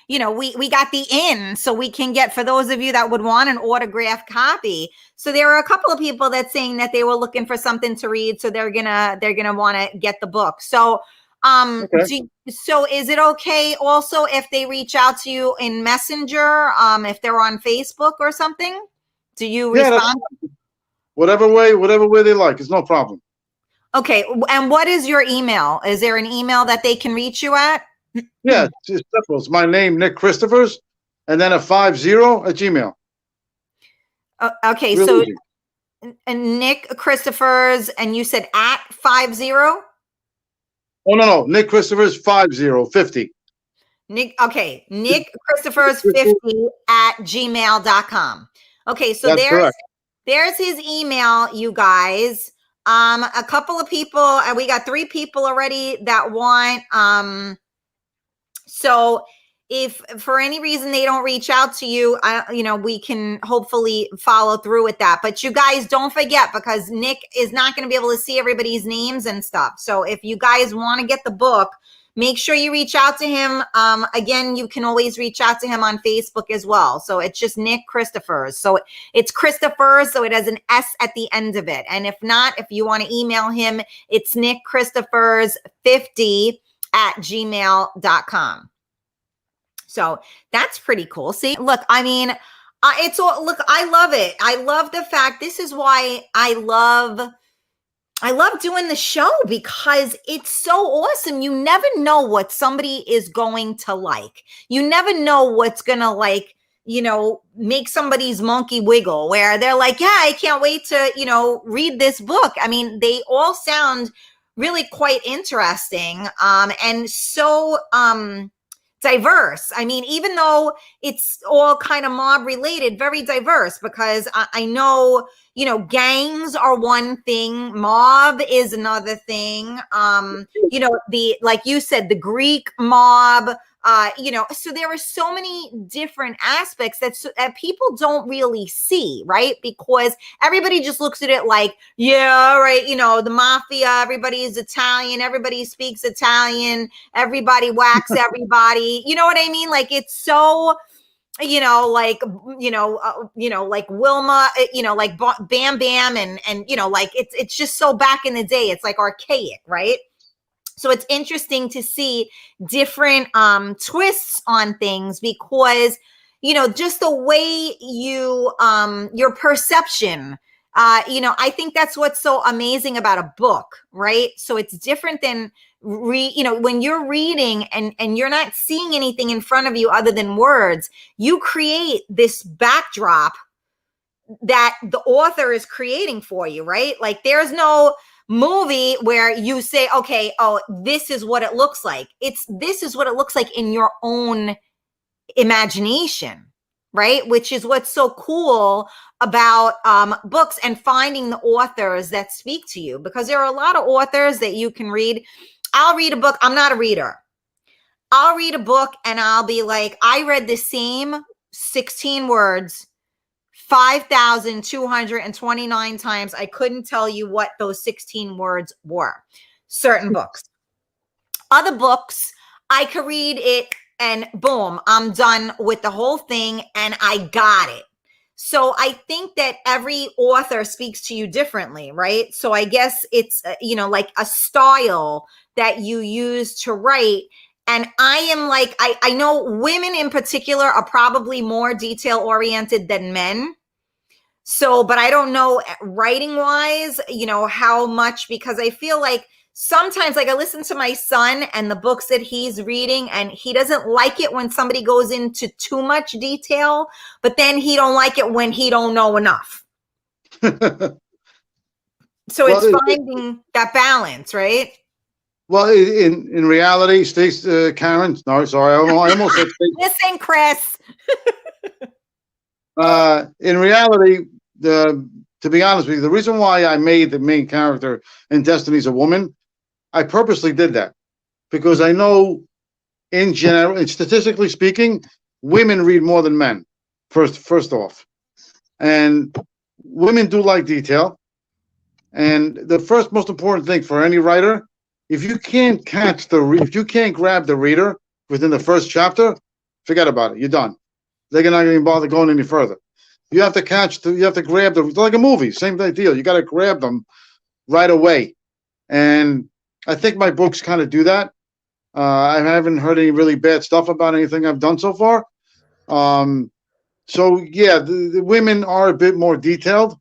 Speaker 1: we got the in, so we can get, for those of you that would want an autographed copy. So there are a couple of people that's saying that they were looking for something to read, so they're gonna want to get the book. So,
Speaker 2: Okay.
Speaker 1: so is it okay also if they reach out to you in Messenger, if they're on Facebook or something? Do you respond?
Speaker 2: Whatever way they like, it's no problem.
Speaker 1: Okay. And what is your email? Is there an email that they can reach you at?
Speaker 2: Yeah, it's simple. It's my name, Nick Chrisphers, and then a 50 at Gmail.
Speaker 1: Okay.
Speaker 2: Real
Speaker 1: So
Speaker 2: easy.
Speaker 1: Nick Chrisphers, and you said at 50?
Speaker 2: Oh, no. Nick Chrisphers, 50.
Speaker 1: Nick Chrisphers 50 at gmail.com. Okay. So
Speaker 2: That's correct.
Speaker 1: there's his email, you guys. A couple of people, and we got 3 people already that want, so if for any reason they don't reach out to you, we can hopefully follow through with that. But you guys don't forget, because Nick is not going to be able to see everybody's names and stuff. So if you guys want to get the book, make sure you reach out to him. Again, you can always reach out to him on Facebook as well. So it's just Nick Chrisphers. So it's Chrisphers, so it has an S at the end of it. And if not, if you want to email him, it's Nick Chrisphers 50 at gmail.com. So that's pretty cool. See, look, I mean, I love it. I love the fact, this is why I love doing the show, because it's so awesome. You never know what somebody is going to like. You never know what's going to make somebody's monkey wiggle, where they're like, yeah, I can't wait to, read this book. I mean, they all sound really quite interesting. And so, diverse. I mean, even though it's all kind of mob related, very diverse, because I know, gangs are one thing, mob is another thing. Like you said, the Greek mob, so there are so many different aspects that people don't really see, right? Because everybody just looks at it like, yeah, right, the mafia, everybody is Italian, everybody speaks Italian, everybody whacks everybody. You know what I mean? Like, it's so, like Wilma, like Bam Bam, and like it's just so back in the day. It's like archaic, right? So it's interesting to see different twists on things, because, just the way your perception, I think that's what's so amazing about a book, right? So it's different than when you're reading and you're not seeing anything in front of you other than words. You create this backdrop that the author is creating for you, right? Like, there's no movie where you say, okay, oh, this is what it looks like. This is what it looks like in your own imagination, right? Which is what's so cool about books, and finding the authors that speak to you, because there are a lot of authors that you can read. I'll read a book. I'm not a reader. I'll read a book and I'll be like, I read the same 16 words 5,229 times. I couldn't tell you what those 16 words were. Certain books. Other books, I could read it and boom, I'm done with the whole thing and I got it. So I think that every author speaks to you differently, right? So I guess it's, like a style that you use to write. And I am like, I know women in particular are probably more detail oriented than men. So, but I don't know writing wise, how much, because I feel like sometimes, like, I listen to my son and the books that he's reading, and he doesn't like it when somebody goes into too much detail, but then he don't like it when he don't know enough. So
Speaker 2: Well,
Speaker 1: it's finding that balance, right?
Speaker 2: well, in reality, Stacy, Karen, no, sorry, I almost said Stacy.
Speaker 1: Listen, Chris.
Speaker 2: In reality, to be honest with you, the reason why I made the main character in Destiny's a woman, I purposely did that because I know, in general, and statistically speaking, women read more than men. First off, and women do like detail. And the first most important thing for any writer, if you can't grab the reader within the first chapter, forget about it. You're done. They're not going to bother going any further. You have to grab them like a movie. Same deal. You got to grab them right away. And I think my books kind of do that. I haven't heard any really bad stuff about anything I've done so far. So yeah, the women are a bit more detailed.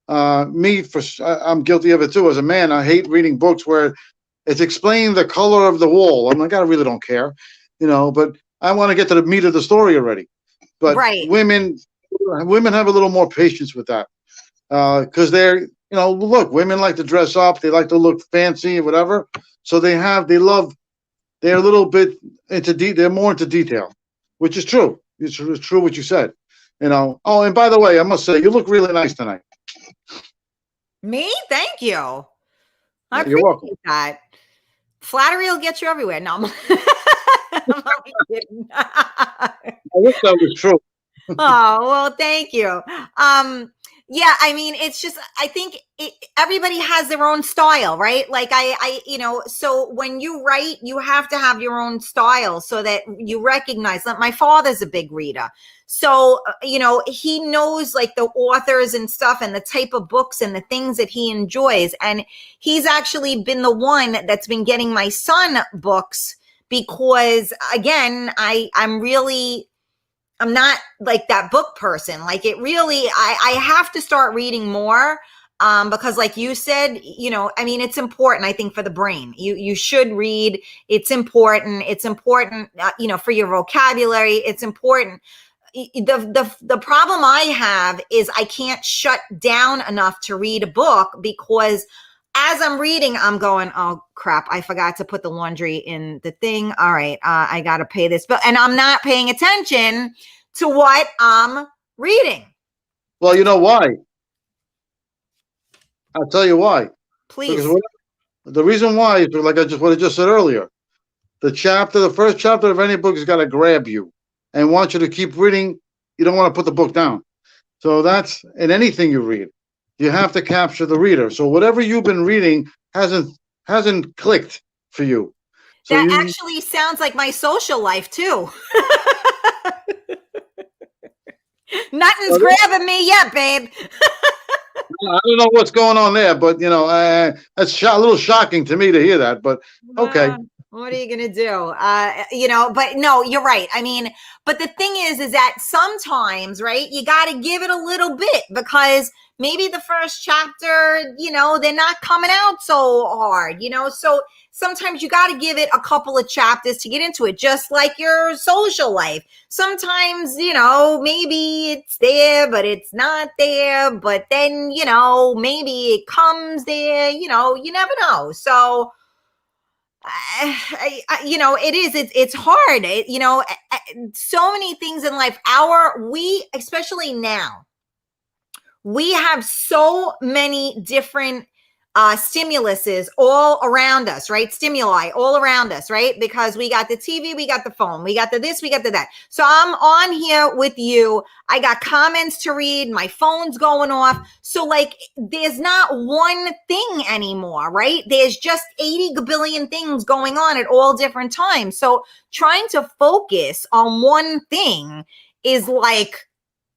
Speaker 2: I'm guilty of it too. As a man, I hate reading books where it's explaining the color of the wall. I'm like, I really don't care, but I want to get to the meat of the story already. But
Speaker 1: Right.
Speaker 2: women have a little more patience with that because they're, look, women like to dress up, they like to look fancy, whatever. So they're a little bit they're more into detail, which is true. It's true what you said, Oh, and by the way, I must say, you look really nice tonight.
Speaker 1: Me? Thank you. I
Speaker 2: You're welcome.
Speaker 1: appreciate that. Flattery will get you everywhere. No, I'm kidding.
Speaker 2: I wish that was true.
Speaker 1: Oh, well, thank you. Yeah, I mean, it's just, I think everybody has their own style, right? Like so when you write, you have to have your own style so that you recognize that my father's a big reader. So, he knows like the authors and stuff and the type of books and the things that he enjoys. And he's actually been the one that's been getting my son books because, again, I'm not like that book person. Like it really, I have to start reading more because like you said, it's important, I think, for the brain. You should read. It's important. It's important, for your vocabulary. It's important. The problem I have is I can't shut down enough to read a book because as I'm reading, I'm going, oh crap, I forgot to put the laundry in the thing. All right, I got to pay this bill. And I'm not paying attention to what I'm reading.
Speaker 2: Well, you know why? I'll tell you why.
Speaker 1: Please.
Speaker 2: Because the reason why is like what I just said earlier. The first chapter of any book has got to grab you and want you to keep reading. You don't want to put the book down. So that's in anything you read. You have to capture the reader. So whatever you've been reading hasn't clicked for you. So
Speaker 1: that actually sounds like my social life too. Nothing's grabbing me yet, babe.
Speaker 2: I don't know what's going on there, but that's a little shocking to me to hear that. But okay.
Speaker 1: What are you going to do? But no, you're right. I mean, but the thing is that sometimes, right, you got to give it a little bit because maybe the first chapter, they're not coming out so hard, so sometimes you got to give it a couple of chapters to get into it, just like your social life. Sometimes, maybe it's there, but it's not there, but then, maybe it comes there, you never know. So, it's hard, so many things in life, especially now, we have so many different stimuluses all around us, right? Stimuli all around us, right? Because we got the TV, we got the phone, we got the this, we got the that. So I'm on here with you. I got comments to read. My phone's going off. So like, there's not one thing anymore, right? There's just 80 billion things going on at all different times. So trying to focus on one thing is like,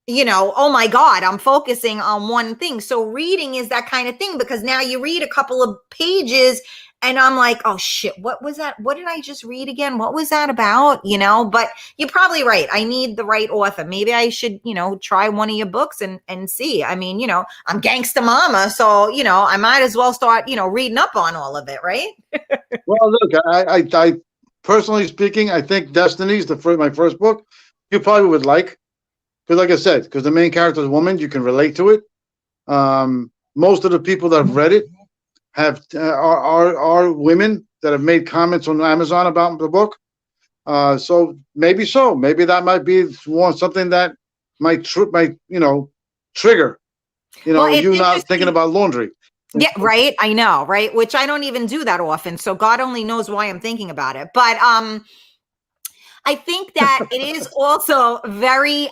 Speaker 1: oh my God, I'm focusing on one thing. So reading is that kind of thing because now you read a couple of pages And I'm like, oh shit, what was that? What did I just read again? What was that about? You know, but you're probably right. I need the right author. Maybe I should, you know, try one of your books and see. I mean, you know, I'm gangsta mama, so you know, I might as well start, you know, reading up on all of it, right?
Speaker 2: Well, look, I personally speaking, I think Destiny's my first book. You probably would like, because like I said, because the main character is a woman, you can relate to it. Most of the people that have read it are women that have made comments on Amazon about the book. So maybe that might be something that might trigger
Speaker 1: Well, it's
Speaker 2: you not thinking
Speaker 1: interesting.
Speaker 2: about laundry.
Speaker 1: Yeah, right. I know, right? Which I don't even do that often. So God only knows why I'm thinking about it. But I think that it is also very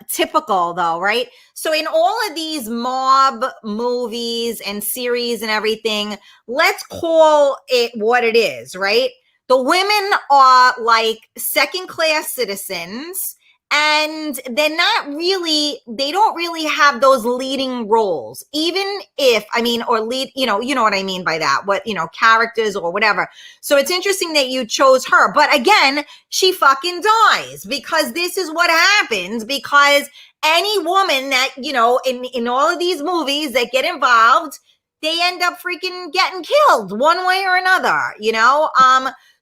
Speaker 1: typical though, right? So in all of these mob movies and series and everything, let's call it what it is, right? The women are like second class citizens, and they don't really have those leading roles, even if, I mean, or lead, you know what I mean by that, what, you know, characters or whatever. So it's interesting that you chose her, but again, she fucking dies, because this is what happens, because any woman that, you know, in all of these movies that get involved, they end up freaking getting killed one way or another, you know?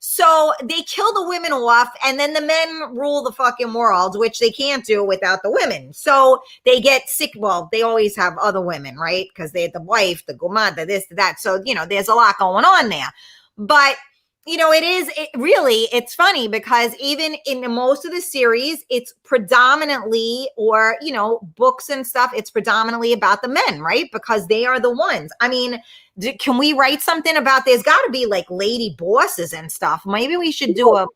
Speaker 1: So they kill the women off, and then the men rule the fucking world, which they can't do without the women. So they get sick. Well, they always have other women, right? Because they had the wife, the gumada, this, that. So, you know, there's a lot going on there. But, you know, it's funny, because even in most of the series, it's predominantly, or, you know, books and stuff, it's predominantly about the men, right? Because they are the ones. I mean, can we write something about, there's got to be like lady bosses and stuff. Maybe we should do a.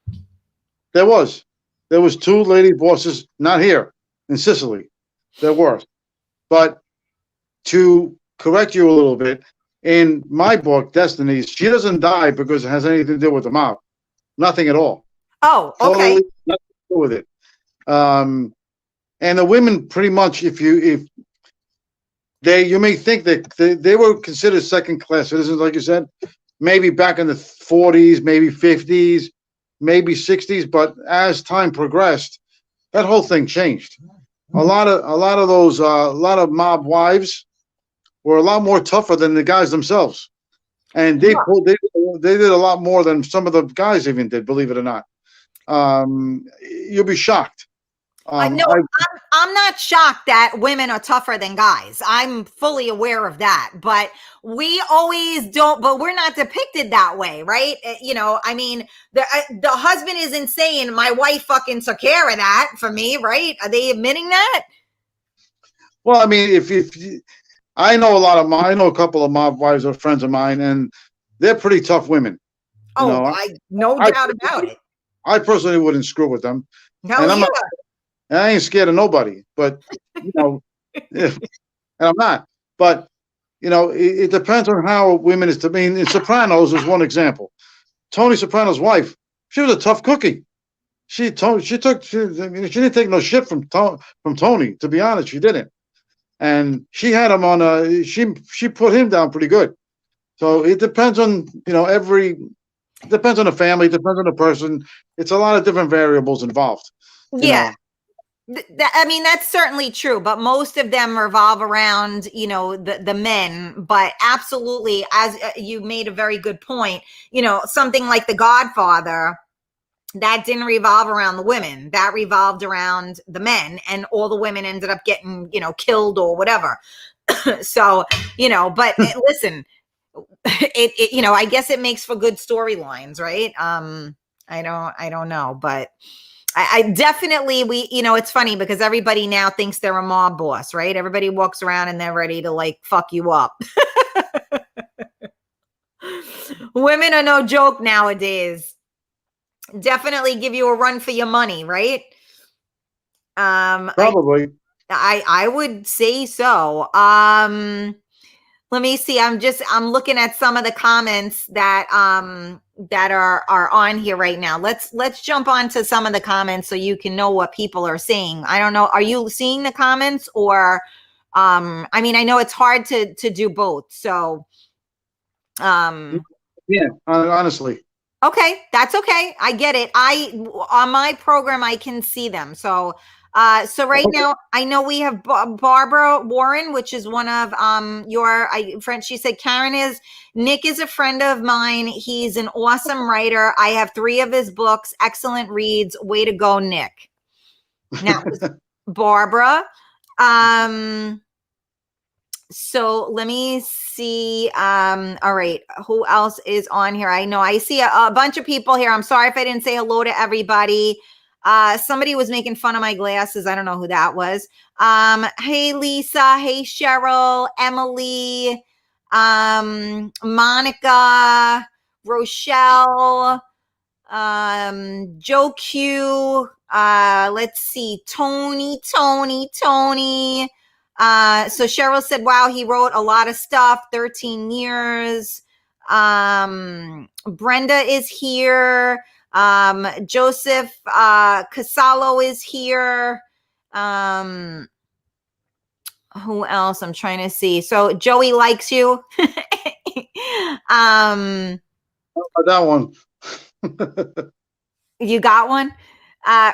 Speaker 2: There was two lady bosses, not here, in Sicily. There were. But to correct you a little bit, in my book, Destiny's, she doesn't die because it has anything to do with the mob. Nothing at all.
Speaker 1: Oh, okay.
Speaker 2: Totally nothing to do with it. And the women, pretty much, you may think that they were considered second class citizens, like you said, maybe back in the 40s, maybe 50s, maybe 60s. But as time progressed, that whole thing changed. A lot of mob wives were a lot more tougher than the guys themselves, and they did a lot more than some of the guys even did. Believe it or not, you'll be shocked.
Speaker 1: No, I'm not shocked that women are tougher than guys. I'm fully aware of that, but we always don't. But we're not depicted that way, right? You know, I mean, the husband isn't saying my wife fucking took care of that for me, right? Are they admitting that?
Speaker 2: Well, I mean, if I know I know a couple of mob wives are friends of mine, and they're pretty tough women.
Speaker 1: Oh, no doubt about it.
Speaker 2: I personally wouldn't screw with them.
Speaker 1: Hell yeah.
Speaker 2: And I ain't scared of nobody, but you know, and I'm not. But you know, it depends on how women is. I mean, in Sopranos is one example. Tony Soprano's wife, she was a tough cookie. She didn't take no shit from Tony. To be honest, she didn't. And she had him on she put him down pretty good. So it depends on, you know, depends on the family, depends on the person. It's a lot of different variables involved.
Speaker 1: Yeah. I mean, that's certainly true, but most of them revolve around, you know, the men. But absolutely, as you made a very good point, you know, something like The Godfather, that didn't revolve around the women, that revolved around the men, and all the women ended up getting, you know, killed or whatever. So, you know, but listen, it you know, I guess it makes for good storylines, right? I don't know, but I definitely, you know, it's funny because everybody now thinks they're a mob boss, right? Everybody walks around and they're ready to like fuck you up. Women are no joke nowadays. Definitely give you a run for your money, right?
Speaker 2: Probably.
Speaker 1: I would say so. Let me see. I'm looking at some of the comments that are on here right now. Let's jump on to some of the comments so you can know what people are saying. I don't know. Are you seeing the comments, or I mean, I know it's hard to do both. So
Speaker 2: Yeah, honestly.
Speaker 1: Okay, that's okay. I get it. On my program I can see them. So so right
Speaker 2: Okay.
Speaker 1: now I know we have Barbara Warren, which is one of your friends. She said Nick is a friend of mine. He's an awesome writer. I have 3 of his books. Excellent reads. Way to go, Nick. Now, Barbara. So let me see. All right, who else is on here? I know I see a bunch of people here. I'm sorry if I didn't say hello to everybody. Somebody was making fun of my glasses. I don't know who that was. Hey Lisa, hey Cheryl, Emily, Monica, Rochelle, Joe Q, let's see, Tony. So Cheryl said, wow, he wrote a lot of stuff, 13 years. Brenda is here. Joseph Casalo is here. Who else? I'm trying to see. So Joey likes you.
Speaker 2: That one.
Speaker 1: You got one?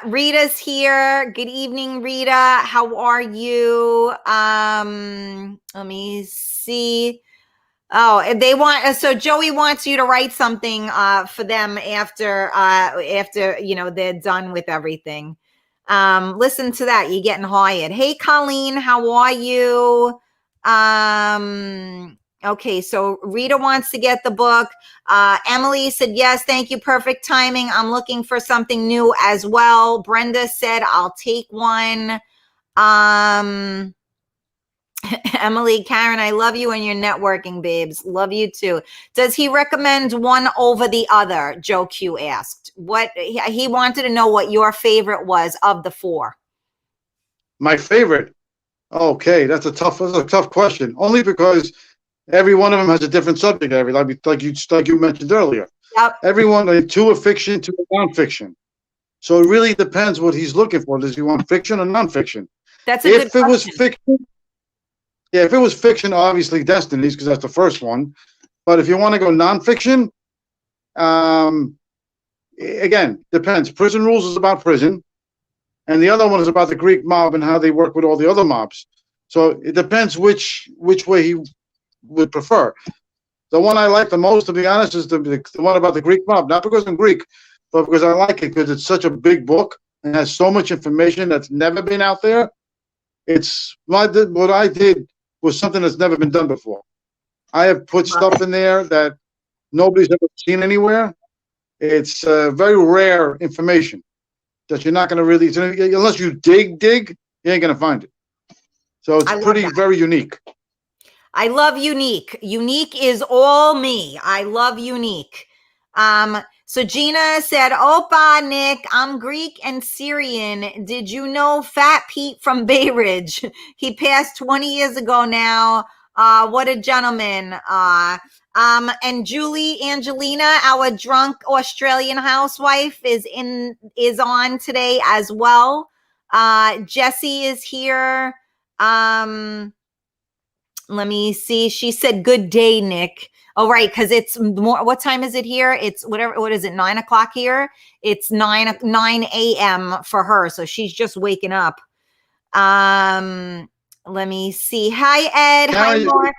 Speaker 1: Rita's here. Good evening, Rita. How are you? Let me see. Oh, they want, so Joey wants you to write something for them after they're done with everything. Listen to that. You're getting hired. Hey, Colleen, how are you? Okay, so Rita wants to get the book. Emily said, yes, thank you. Perfect timing. I'm looking for something new as well. Brenda said, I'll take one. Emily, Karen, I love you and your networking, babes. Love you too. Does he recommend one over the other? Joe Q asked. What he wanted to know what your favorite was of the 4.
Speaker 2: My favorite. Okay, that's a tough question. Only because every one of them has a different subject. Like you mentioned earlier.
Speaker 1: Yep.
Speaker 2: Everyone, like 2 are fiction, 2 are nonfiction. So it really depends what he's looking for. Does he want fiction or nonfiction?
Speaker 1: That's a good question.
Speaker 2: Was fiction, yeah, if it was fiction, obviously Destinies, because that's the first one. But if you want to go nonfiction, again, depends. Prison Rules is about prison, and the other one is about the Greek mob and how they work with all the other mobs. So it depends which way he would prefer. The one I like the most, to be honest, is the one about the Greek mob. Not because I'm Greek, but because I like it because it's such a big book and has so much information that's never been out there. It's what I did was something that's never been done before. I have put stuff in there that nobody's ever seen anywhere. It's very rare information that you're not going to really, unless you dig, you ain't going to find it. So it's very unique.
Speaker 1: I love unique. Unique is all me. I love unique. So Gina said, Opa, Nick, I'm Greek and Syrian. Did you know Fat Pete from Bay Ridge? He passed 20 years ago now. What a gentleman. And Julie Angelina, our drunk Australian housewife, is on today as well. Jessie is here. Let me see. She said, good day, Nick. Oh, right. Because it's more. What time is it here? It's whatever. What is it? 9 o'clock here. It's 9 a.m. for her. So she's just waking up. Let me see. Hi, Ed. Hi, Mark.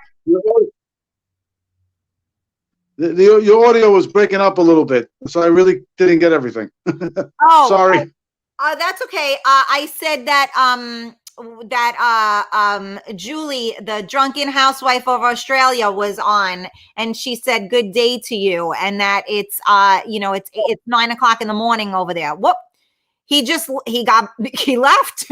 Speaker 2: Your audio was breaking up a little bit, so I really didn't get everything. Oh, sorry.
Speaker 1: That's okay. I said that Julie, the drunken housewife of Australia, was on, and she said good day to you, and that it's it's 9 o'clock in the morning over there. Whoop. He left.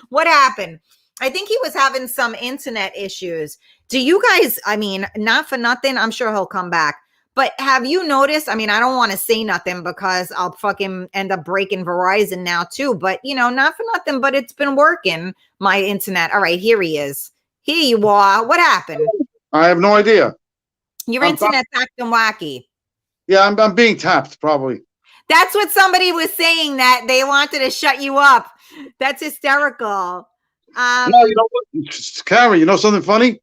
Speaker 1: What happened? I think he was having some internet issues. Do you guys, I mean, not for nothing, I'm sure he'll come back. But have you noticed? I mean, I don't want to say nothing because I'll fucking end up breaking Verizon now too. But, not for nothing, but it's been working, my internet. All right, here he is. Here you are. What happened?
Speaker 2: I have no idea.
Speaker 1: Your internet's acting wacky.
Speaker 2: Yeah, I'm being tapped, probably.
Speaker 1: That's what somebody was saying, that they wanted to shut you up. That's hysterical.
Speaker 2: No, you know what? Karen, you know something funny?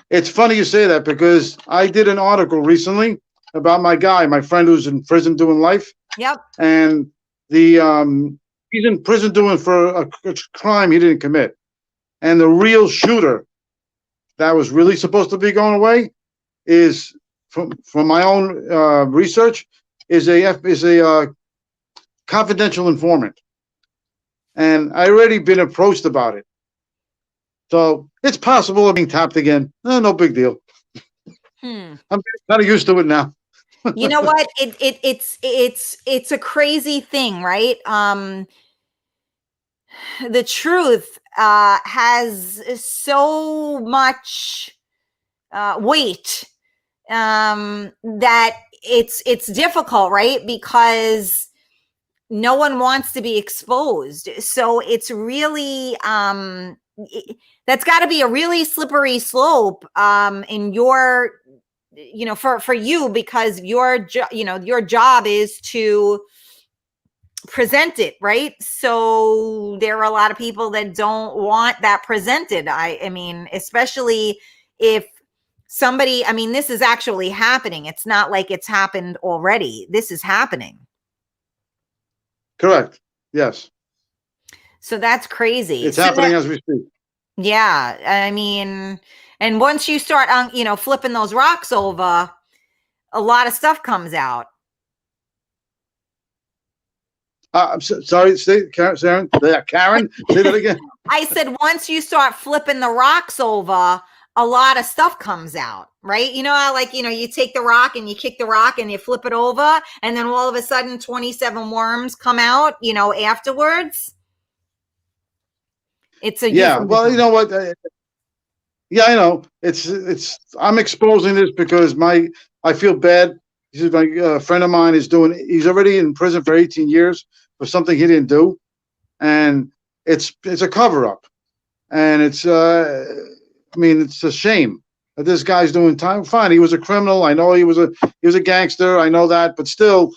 Speaker 2: It's funny you say that because I did an article recently about my friend who's in prison doing life.
Speaker 1: Yep.
Speaker 2: And he's in prison doing for a crime he didn't commit. And the real shooter that was really supposed to be going away is, from my own research, is a confidential informant. And I already been approached about it. So it's possible of being tapped again. No big deal. I'm kind of used to it now.
Speaker 1: You know what? It's a crazy thing, right? The truth has so much weight that it's difficult, right? Because no one wants to be exposed. So it's really that's got to be a really slippery slope in your, for you, because your job is to present it, right? So there are a lot of people that don't want that presented. I mean, especially if somebody, I mean, this is actually happening. It's not like it's happened already. This is happening.
Speaker 2: Correct. Yes.
Speaker 1: So that's crazy.
Speaker 2: It's happening as we speak.
Speaker 1: Yeah. I mean, and once you start on, flipping those rocks over, a lot of stuff comes out.
Speaker 2: I'm sorry, Karen, say that again.
Speaker 1: I said, once you start flipping the rocks over, a lot of stuff comes out, right? You know how, like, you take the rock and you kick the rock and you flip it over, and then all of a sudden 27 worms come out, afterwards. It's a
Speaker 2: well, you know what? Yeah, I know. It's. I'm exposing this because I feel bad. My friend of mine he's already in prison for 18 years for something he didn't do, and it's a cover up, and it's it's a shame that this guy's doing time. Fine, he was a criminal. I know he was a gangster. I know that, but still,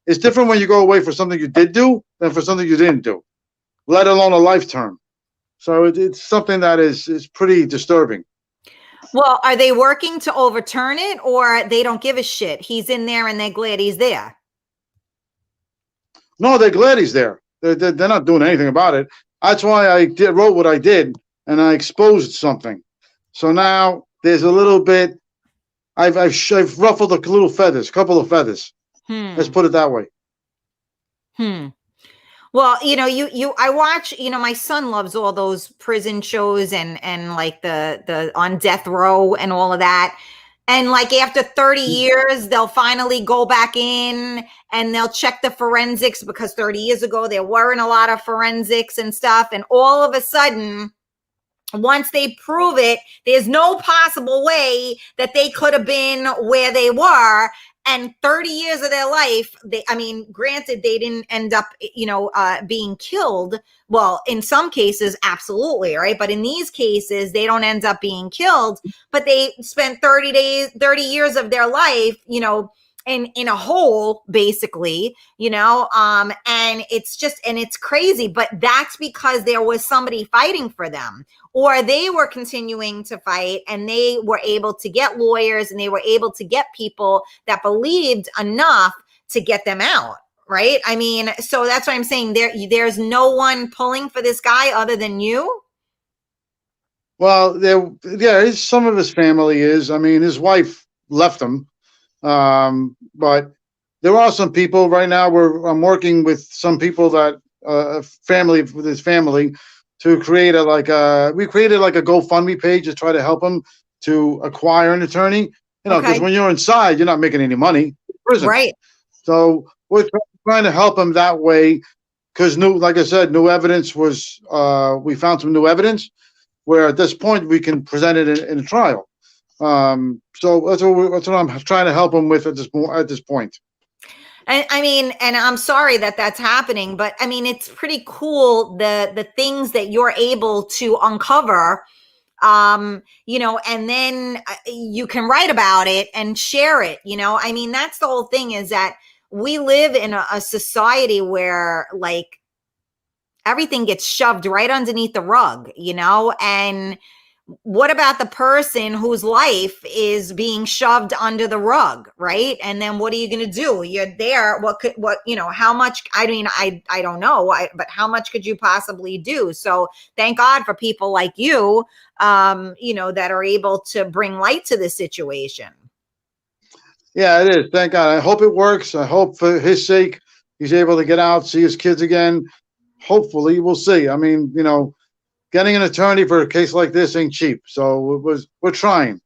Speaker 2: it's different when you go away for something you did do than for something you didn't do, let alone a life term. So it's something that is pretty disturbing.
Speaker 1: Well, are they working to overturn it, or they don't give a shit? He's in there and they're glad he's there.
Speaker 2: No, they're glad he's there. They're not doing anything about it. That's why I wrote what I did, and I exposed something. So now there's a little bit. I've ruffled a couple of feathers. Let's put it that way.
Speaker 1: Well, I watch, my son loves all those prison shows and like the on death row and all of that. And like after 30 years, they'll finally go back in and they'll check the forensics, because 30 years ago, there weren't a lot of forensics and stuff. And all of a sudden, once they prove it, there's no possible way that they could have been where they were. And 30 years of their life, granted, they didn't end up, being killed. Well, in some cases, absolutely, right? But in these cases, they don't end up being killed, but they spent 30 years of their life, in a hole, basically, and it's crazy, but that's because there was somebody fighting for them, or they were continuing to fight and they were able to get lawyers and they were able to get people that believed enough to get them out. Right. I mean, so that's what I'm saying. There's no one pulling for this guy other than you.
Speaker 2: Well, some of his family is. I mean, his wife left him. But there are some people right now where I'm working with some people that with his family to create we created like a GoFundMe page to try to help him to acquire an attorney, because when you're inside, you're not making any money. Prison. Right. So we're trying to help him that way, because like I said, new evidence was, we found some new evidence where at this point we can present it in a trial. So that's what I'm trying to help him with at this point.
Speaker 1: And and I'm sorry that that's happening, but I mean, it's pretty cool the things that you're able to uncover, and then you can write about it and share it. I mean, that's the whole thing, is that we live in a society where like everything gets shoved right underneath the rug, and what about the person whose life is being shoved under the rug, right? And then what are you going to do? You're there. How much? I mean, I don't know, but how much could you possibly do? So thank God for people like you, that are able to bring light to this situation.
Speaker 2: Yeah, it is. Thank God. I hope it works. I hope for his sake he's able to get out, see his kids again. Hopefully, we'll see. I mean, getting an attorney for a case like this ain't cheap. So we're trying.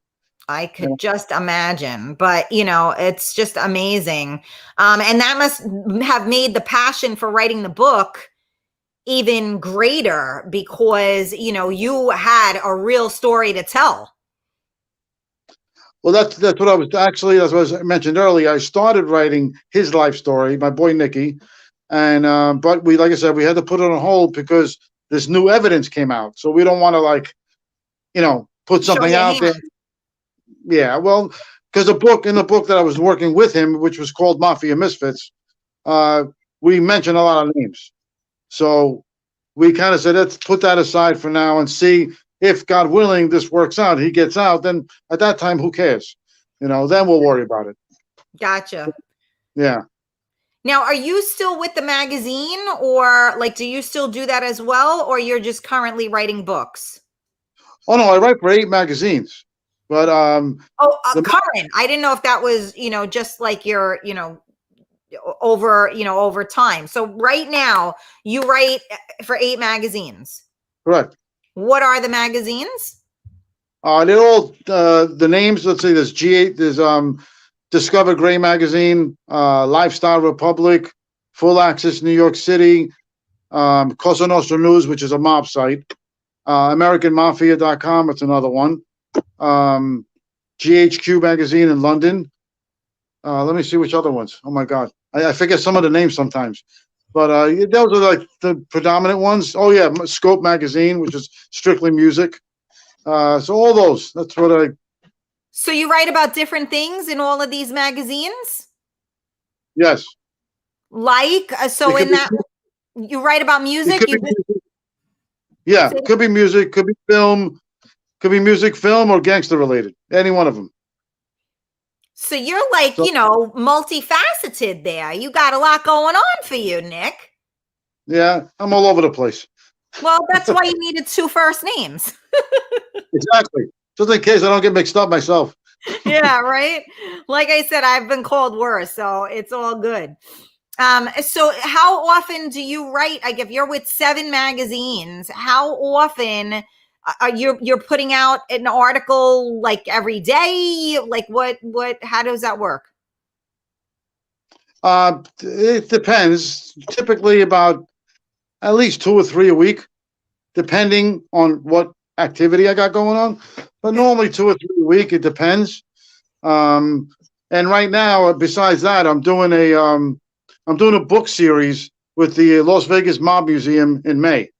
Speaker 1: I could just imagine, but it's just amazing. And that must have made the passion for writing the book even greater because, you had a real story to tell.
Speaker 2: Well, that's what I was actually, as I mentioned earlier, I started writing his life story, my boy Nicky. And, but like I said, we had to put it on hold because this new evidence came out. So we don't want to put something out there. Yeah, well, because in the book that I was working with him, which was called Mafia Misfits, we mentioned a lot of names. So we kind of said, let's put that aside for now and see if, God willing, this works out. He gets out, then at that time, who cares? Then we'll worry about it.
Speaker 1: Gotcha.
Speaker 2: Yeah.
Speaker 1: Now, are you still with the magazine or do you still do that as well? Or you're just currently writing books?
Speaker 2: Oh, no, I write for 8 magazines. But
Speaker 1: current. I didn't know if that was, just like your, over time. So right now you write for 8 magazines.
Speaker 2: Correct.
Speaker 1: What are the magazines?
Speaker 2: They're all the names. Let's see. There's G8. There's Discover Gray Magazine, Lifestyle Republic, Full Access New York City, Cosa Nostra News, which is a mob site, AmericanMafia.com. It's another one. GHQ Magazine in London. Let me see which other ones. Oh my God, I forget some of the names sometimes. But those are like the predominant ones. Oh yeah, Scope Magazine, which is strictly music. So all those. That's what I.
Speaker 1: So you write about different things in all of these magazines?
Speaker 2: Yes.
Speaker 1: So in that, you write about music?
Speaker 2: Yeah, could be music, could be film, could be music, film, or gangster related. Any one of them.
Speaker 1: So you're multifaceted there. You got a lot going on for you, Nick.
Speaker 2: Yeah, I'm all over the place.
Speaker 1: Well, that's why you needed 2 first names.
Speaker 2: Exactly. Just in case I don't get mixed up myself.
Speaker 1: Yeah, right. Like I said, I've been called worse, so it's all good. So how often do you write? Like if you're with 7 magazines, how often are you're putting out an article every day? How does that work?
Speaker 2: It depends. Typically about at least 2 or 3 a week, depending on what activity I got going on. But normally 2 or 3 a week. It depends. And right now, besides that, I'm doing a book series with the Las Vegas Mob Museum in May.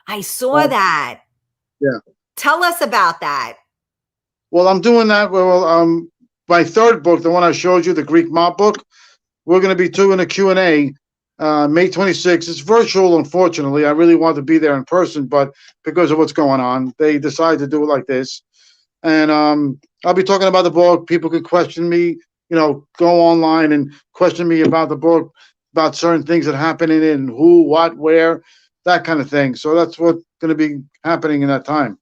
Speaker 1: I saw that.
Speaker 2: Yeah.
Speaker 1: Tell us about that.
Speaker 2: Well, I'm doing that. Well, my 3rd book, the one I showed you, the Greek Mob book, we're going to be doing a Q&A May 26th. It's virtual, unfortunately. I really wanted to be there in person, but because of what's going on, they decided to do it like this. And I'll be talking about the book. People can question me, go online and question me about the book, about certain things that happen in it and who, what, where, that kind of thing. So that's what's going to be happening in that time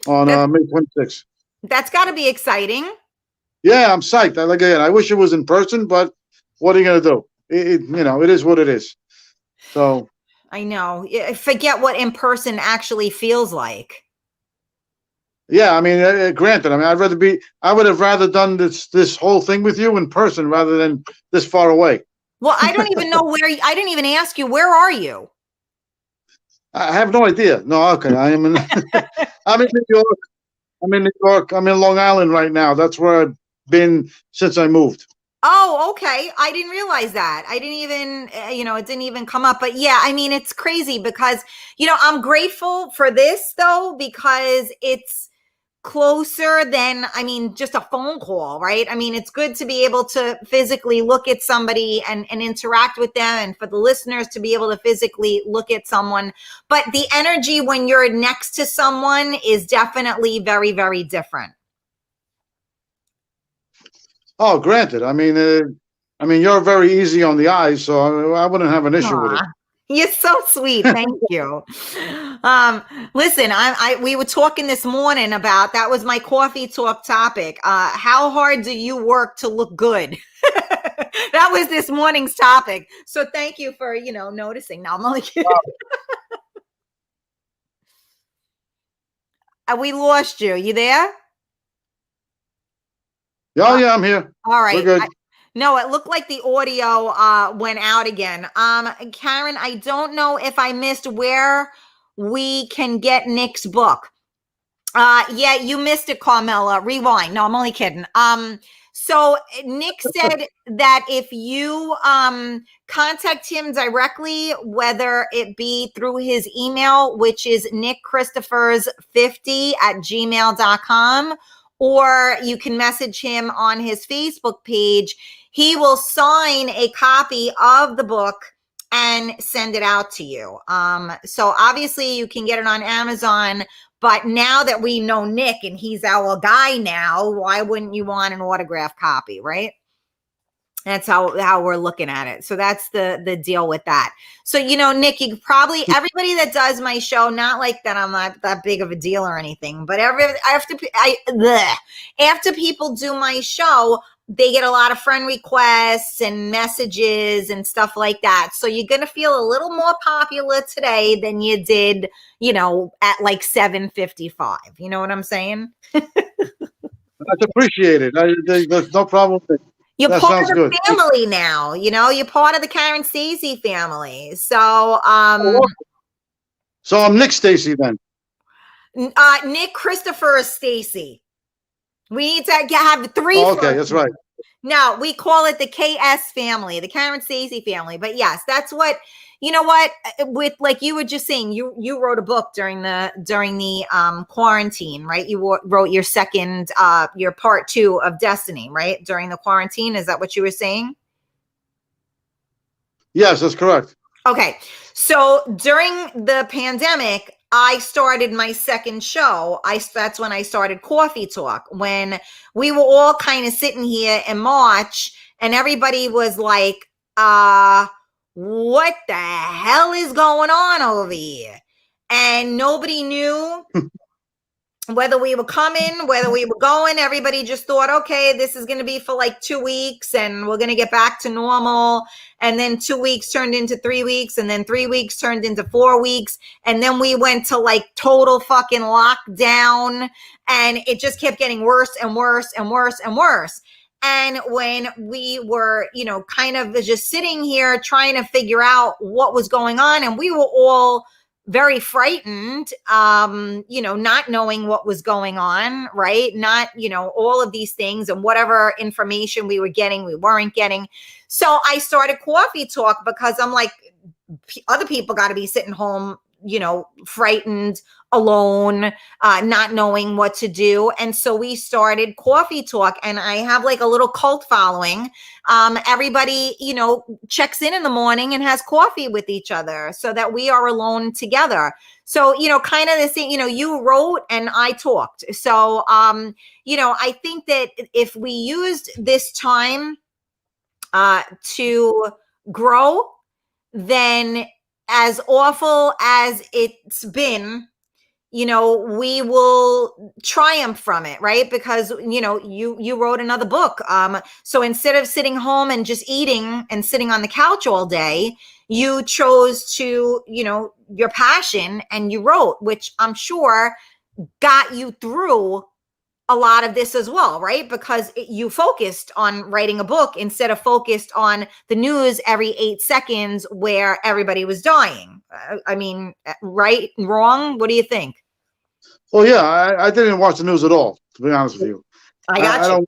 Speaker 2: on May 26th.
Speaker 1: That's got to be exciting.
Speaker 2: Yeah, I'm psyched. I wish it was in person, but what are you going to do? It is what it is. So
Speaker 1: I know. I forget what in person actually feels like.
Speaker 2: Yeah, I mean, granted, I mean, I would have rather done this whole thing with you in person rather than this far away.
Speaker 1: Well, I don't even know I didn't even ask you, where are you?
Speaker 2: I have no idea. No, okay. I'm in New York. I'm in New York. I'm in Long Island right now. That's where I've been since I moved.
Speaker 1: Oh, okay. I didn't realize that. I didn't even, it didn't even come up. But yeah, I mean, it's crazy because, I'm grateful for this though, because it's closer than, I mean, just a phone call, right? I mean, it's good to be able to physically look at somebody and interact with them, and for the listeners to be able to physically look at someone. But the energy when you're next to someone is definitely very, very different.
Speaker 2: Oh, granted. I mean, you're very easy on the eyes, so I wouldn't have an issue with it.
Speaker 1: You're so sweet. Thank you. Listen, we were talking this morning about, that was my coffee talk topic. How hard do you work to look good? That was this morning's topic. So thank you for, noticing. Now I'm only kidding. We lost you. You there?
Speaker 2: Oh, yeah, I'm here.
Speaker 1: All right.
Speaker 2: We're good.
Speaker 1: No, it looked like the audio went out again. Karen, I don't know if I missed where we can get Nick's book. Yeah, you missed it, Carmela. Rewind. No, I'm only kidding. So Nick said that if you contact him directly, whether it be through his email, which is nickchristphers50@gmail.com, or you can message him on his Facebook page, he will sign a copy of the book and send it out to you. So obviously you can get it on Amazon, but now that we know Nick and he's our guy now, why wouldn't you want an autographed copy, right? That's how we're looking at it. So that's the deal with that. So, Nick, you probably, everybody that does my show, not like that I'm not that big of a deal or anything, but after people do my show, they get a lot of friend requests and messages and stuff like that. So you're going to feel a little more popular today than you did, at like 7:55. You know what I'm saying?
Speaker 2: That's appreciated. There's no problem with it.
Speaker 1: You're
Speaker 2: that
Speaker 1: part of the
Speaker 2: good.
Speaker 1: family now, you're part of the Karen Stacy family. So,
Speaker 2: so I'm Nick Stacy then.
Speaker 1: Nick Chrisphers Stacy. We need to have three.
Speaker 2: Oh, okay, that's right.
Speaker 1: No, we call it the KS family, the Karen Stacy family. But yes, that's what, with, like you were just saying, you wrote a book during the quarantine, right? You wrote your second, your part 2 of Destiny, right? During the quarantine. Is that what you were saying?
Speaker 2: Yes, that's correct.
Speaker 1: Okay. So during the pandemic, I started my second show. That's when I started Coffee Talk, when we were all kind of sitting here in March and everybody was like, what the hell is going on over here? And nobody knew whether we were coming, whether we were going. Everybody just thought, okay, this is going to be for like 2 weeks and we're going to get back to normal. And then 2 weeks turned into 3 weeks, and then 3 weeks turned into 4 weeks. And then we went to like total fucking lockdown, and it just kept getting worse and worse and worse and worse. And when we were, kind of just sitting here trying to figure out what was going on, and we were all very frightened, not knowing what was going on, right? Not, all of these things, and whatever information we were getting, we weren't getting. So I started Coffee Talk because I'm like, other people got to be sitting home, frightened, alone, not knowing what to do. And so we started Coffee Talk, and I have like a little cult following. Everybody, checks in the morning and has coffee with each other so that we are alone together. So, kind of the same, you wrote and I talked. So, I think that if we used this time to grow, then as awful as it's been, we will triumph from it, right? Because, you wrote another book. So instead of sitting home and just eating and sitting on the couch all day, you chose to, your passion, and you wrote, which I'm sure got you through a lot of this as well, right? Because you focused on writing a book instead of focused on the news every 8 seconds where everybody was dying. I mean, right? Wrong? What do you think?
Speaker 2: Well, yeah, I didn't watch the news at all, to be honest with you.
Speaker 1: I got you.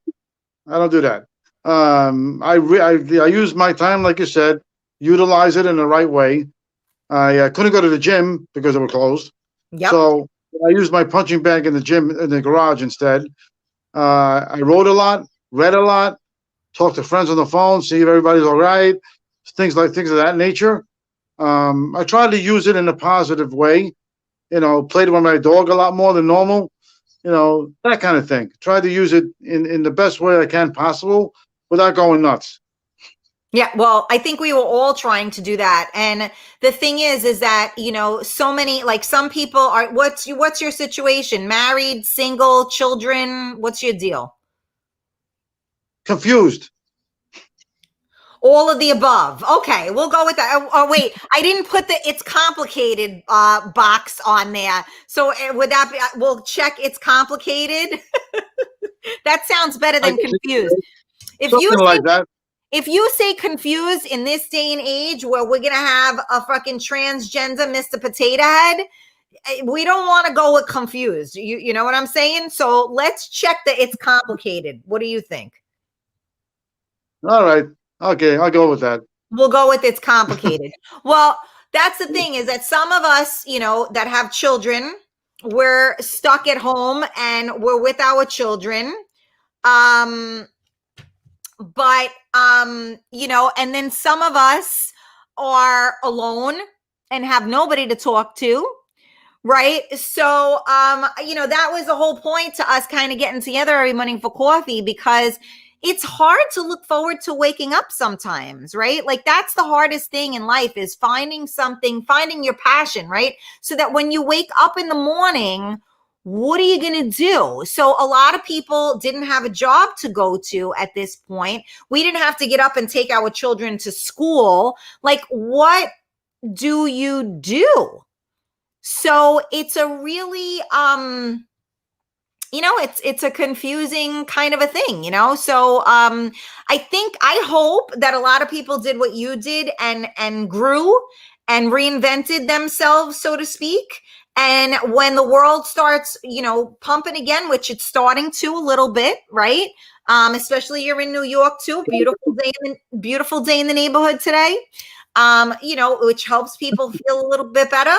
Speaker 2: I don't do that. I use my time, like you said, utilize it in the right way. I couldn't go to the gym because they were closed.
Speaker 1: Yep.
Speaker 2: So I used my punching bag in the gym, in the garage instead. I wrote a lot, read a lot, talked to friends on the phone, see if everybody's all right, things of that nature. I tried to use it in a positive way. Played with my dog a lot more than normal. That kind of thing. Tried to use it in the best way I can possible without going nuts.
Speaker 1: Yeah, well, I think we were all trying to do that. And the thing is that, so many, like some people are, what's your situation? Married, single, children? What's your deal?
Speaker 2: Confused.
Speaker 1: All of the above. Okay, we'll go with that. Oh, wait, I didn't put the "it's complicated" box on there. So would that be? We'll check "it's complicated." That sounds better than confused.
Speaker 2: Something like that.
Speaker 1: If you say confused in this day and age, where we're gonna have a fucking transgender Mr. Potato Head, we don't want to go with confused. You know what I'm saying? So let's check that it's complicated. What do you think?
Speaker 2: All right. Okay, I'll go with that.
Speaker 1: We'll go with it's complicated. Well, that's the thing, is that some of us, that have children, we're stuck at home and we're with our children. And then some of us are alone and have nobody to talk to. Right. So, that was the whole point to us kind of getting together every morning for coffee, because it's hard to look forward to waking up sometimes, right? Like that's the hardest thing in life, is finding your passion, right? So that when you wake up in the morning, what are you going to do? So a lot of people didn't have a job to go to at this point. We didn't have to get up and take our children to school. Like, what do you do? So it's a really, it's a confusing kind of a thing, So I hope that a lot of people did what you did and grew and reinvented themselves, so to speak. And when the world starts, pumping again, which it's starting to a little bit, right? Especially you're in New York too. Beautiful day in the neighborhood today. Which helps people feel a little bit better.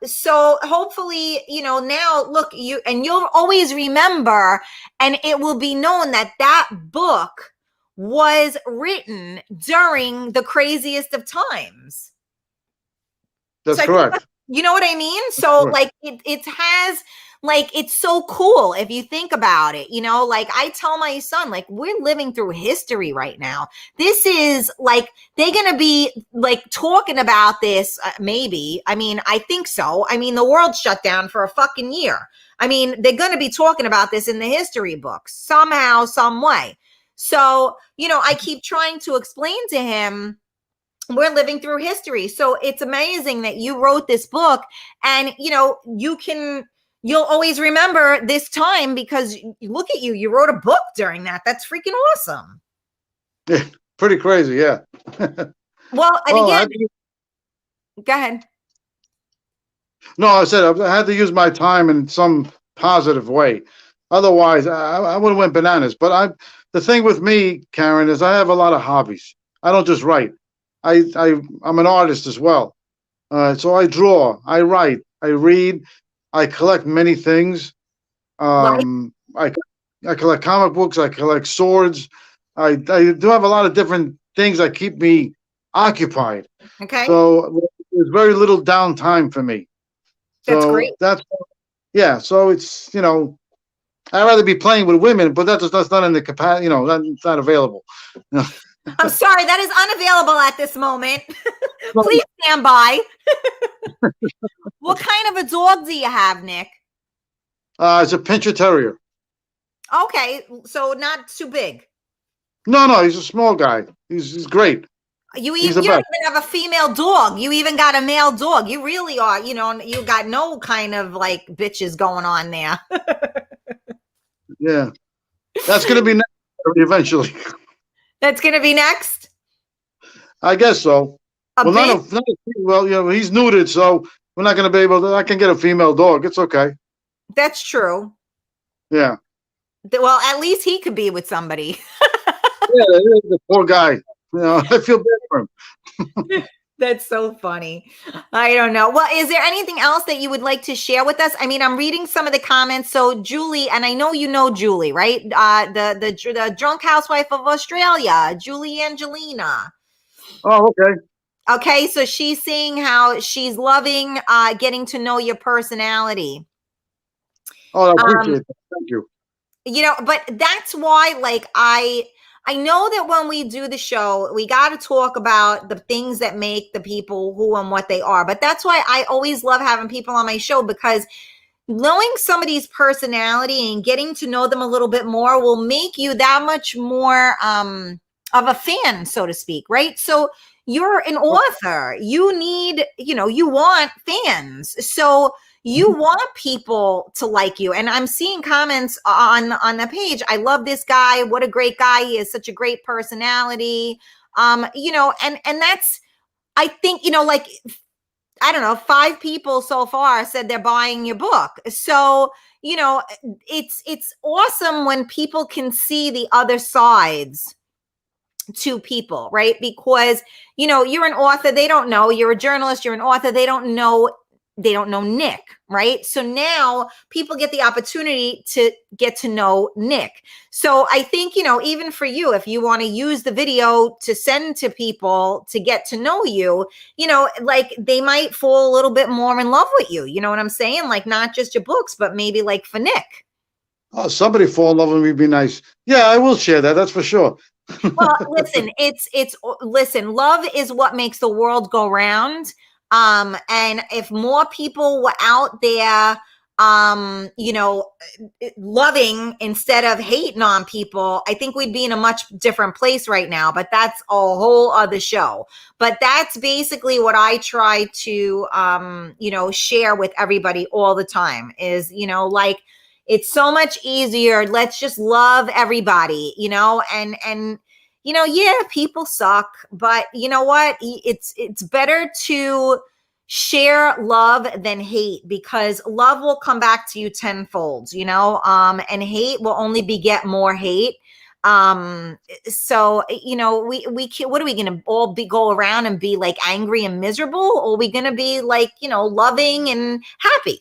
Speaker 1: So hopefully, now look, you'll always remember, and it will be known that book was written during the craziest of times.
Speaker 2: That's correct.
Speaker 1: You know what I mean? So like it has, like, it's so cool if you think about it, like I tell my son, like, we're living through history right now. This is like, they're going to be like talking about this. Maybe. I mean, I think so. I mean, the world shut down for a fucking year. I mean, they're going to be talking about this in the history books somehow, some way. So, I keep trying to explain to him, we're living through history. So it's amazing that you wrote this book, and, you'll always remember this time, because look at you, you wrote a book during that. That's freaking awesome.
Speaker 2: Yeah, pretty crazy. Yeah.
Speaker 1: Well, and again, go ahead.
Speaker 2: No, I said I had to use my time in some positive way. Otherwise, I would have went bananas. But the thing with me, Karen, is I have a lot of hobbies. I don't just write. I'm an artist as well. So I draw, I write, I read, I collect many things. I collect comic books, I collect swords. I do have a lot of different things that keep me occupied.
Speaker 1: Okay.
Speaker 2: So there's very little downtime for me.
Speaker 1: That's great.
Speaker 2: So it's, I'd rather be playing with women, but that's not in the capacity, that's not available.
Speaker 1: I'm sorry, that is unavailable at this moment. Please stand by. What kind of a dog do you have, Nick?
Speaker 2: It's a Pinscher Terrier.
Speaker 1: Okay, so not too big.
Speaker 2: No, he's a small guy. He's great.
Speaker 1: You don't even have a female dog. You even got a male dog. You really are, you got no kind of like bitches going on there.
Speaker 2: Yeah. That's going to be next eventually.
Speaker 1: That's going to be next?
Speaker 2: I guess so. He's neutered, so we're not going to be able to. I can get a female dog. It's okay.
Speaker 1: That's true.
Speaker 2: Yeah.
Speaker 1: Well, at least he could be with somebody.
Speaker 2: Yeah, the poor guy. I feel bad for him.
Speaker 1: That's so funny. I don't know. Well, is there anything else that you would like to share with us? I mean, I'm reading some of the comments. So Julie, and I know you know Julie, right? The drunk housewife of Australia, Julie Angelina.
Speaker 2: Oh, okay.
Speaker 1: Okay, so she's saying how she's loving getting to know your personality.
Speaker 2: Oh, I
Speaker 1: Um,
Speaker 2: appreciate that. Thank you.
Speaker 1: but that's why, like, I know that when we do the show, we got to talk about the things that make the people who and what they are. But that's why I always love having people on my show, because knowing somebody's personality and getting to know them a little bit more will make you that much more of a fan, so to speak, right? So you're an author. You need, you want fans. So you want people to like you. And I'm seeing comments on the page. I love this guy. What a great guy. He has such a great personality. And that's, I think, like, I don't know, 5 people so far said they're buying your book. So, it's awesome when people can see the other sides to people, right? Because, you're an author, they don't know, you're a journalist, you're an author, they don't know Nick, right? So now people get the opportunity to get to know Nick. So I think, even for you, if you want to use the video to send to people to get to know you, like, they might fall a little bit more in love with you. You know what I'm saying? Like, not just your books, but maybe like for Nick.
Speaker 2: Oh, somebody fall in love with me would be nice. Yeah, I will share that. That's for sure.
Speaker 1: Well, listen, listen, love is what makes the world go round. And if more people were out there, loving instead of hating on people, I think we'd be in a much different place right now. But that's a whole other show. But that's basically what I try to, share with everybody all the time is, like, it's so much easier. Let's just love everybody, and yeah, people suck, but you know what? It's better to share love than hate, because love will come back to you tenfold, and hate will only beget more hate. So we can, what are we going to all go around and be like angry and miserable, or are we going to be like, loving and happy?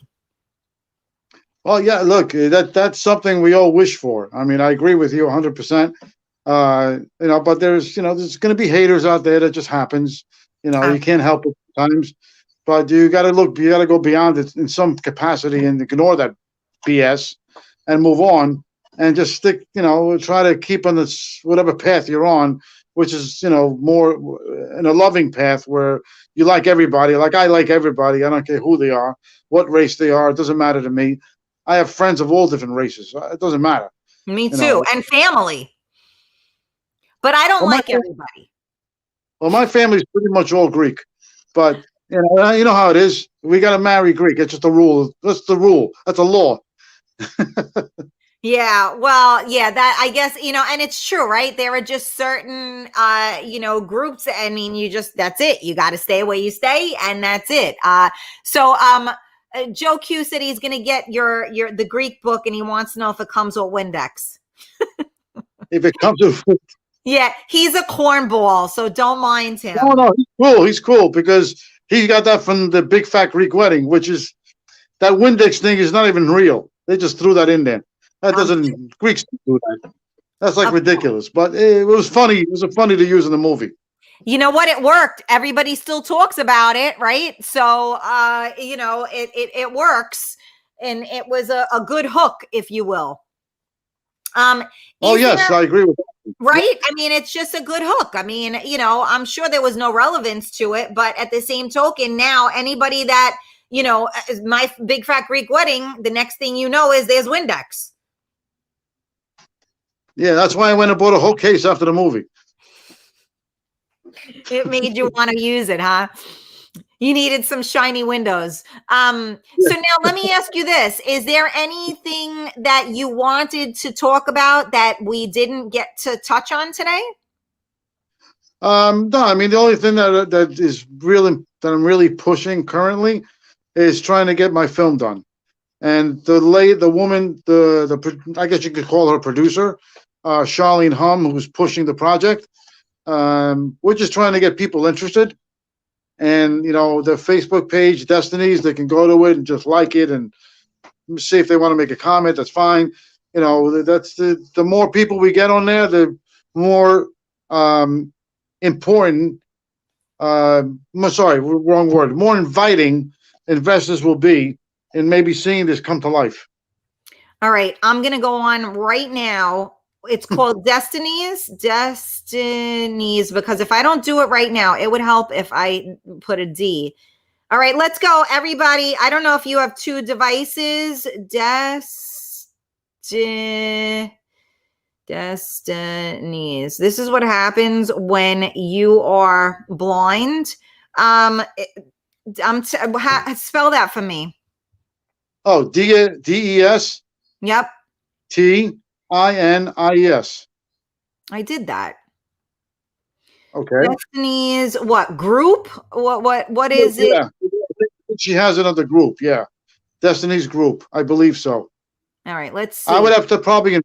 Speaker 2: Well, yeah, look, that's something we all wish for. I mean, I agree with you 100%. But there's going to be haters out there. That just happens. You can't help it sometimes. But you got to go beyond it in some capacity and ignore that BS and move on and just stick, try to keep on this, whatever path you're on, which is, more in a loving path where you like everybody. Like, I like everybody. I don't care who they are, what race they are. It doesn't matter to me. I have friends of all different races. It doesn't matter.
Speaker 1: Me too. And family. But I don't like everybody.
Speaker 2: Well, my family's pretty much all Greek, but you know how it is. We got to marry Greek. It's just a rule. That's the rule. That's a law.
Speaker 1: Yeah, well, yeah, that, I guess, and it's true, right? There are just certain, groups. I mean, that's it. You got to stay where you stay, and that's it. Joe Q said he's going to get the Greek book, and he wants to know if it comes with Windex.
Speaker 2: If it comes with,
Speaker 1: yeah, he's a cornball, so don't mind him.
Speaker 2: No, he's cool. He's cool because he got that from the Big Fat Greek Wedding, which is that Windex thing is not even real. They just threw that in there. That doesn't Greeks do that. That's like ridiculous. But it was funny. It was funny to use in the movie.
Speaker 1: You know what? It worked. Everybody still talks about it, right? So, it works, and it was a good hook, if you will.
Speaker 2: Yes, I agree with that.
Speaker 1: Right? I mean, it's just a good hook. I mean, I'm sure there was no relevance to it, but at the same token, now anybody that, my Big Fat Greek Wedding, the next thing you know is there's Windex.
Speaker 2: Yeah, that's why I went and bought a whole case after the movie.
Speaker 1: It made you want to use it, huh? You needed some shiny windows. So now let me ask you this. Is there anything that you wanted to talk about that we didn't get to touch on today?
Speaker 2: No, I mean, the only thing that is really, that I'm really pushing currently is trying to get my film done. And the woman, I guess you could call her producer, Charlene Hum, who's pushing the project. We're just trying to get people interested. and the Facebook page Destinies. They can go to it and just like it and see if they want to make a comment. That's fine. That's the more people we get on there, the more important. Sorry, wrong word. More inviting investors will be in maybe seeing this come to life.
Speaker 1: All right, I'm gonna go on right now. It's called Destinies, because if I don't do it right now, it would help if I put a D. All right, let's go, everybody. I don't know if you have two devices. Destinies. This is what happens when you are blind. Spell that for me.
Speaker 2: Oh, DES.
Speaker 1: Yep.
Speaker 2: TINIS.
Speaker 1: I did that.
Speaker 2: Okay.
Speaker 1: Destinies, what group? What is it?
Speaker 2: Yeah. She has another group. Yeah. Destiny's group. I believe so.
Speaker 1: All right, let's see.
Speaker 2: I would have to probably.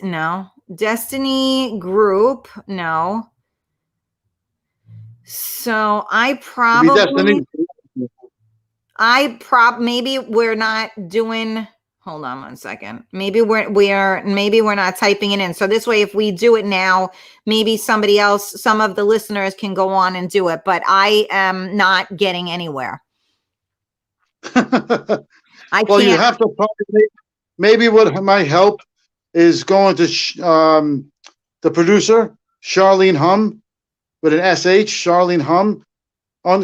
Speaker 1: No. Destiny group. No. So maybe we're not doing. Hold on one second. Maybe we're not typing it in. So this way, if we do it now, maybe some of the listeners can go on and do it. But I am not getting anywhere.
Speaker 2: Well, you have to probably maybe what might help is going to the producer Charlene Hum with an SH, Charlene Hum.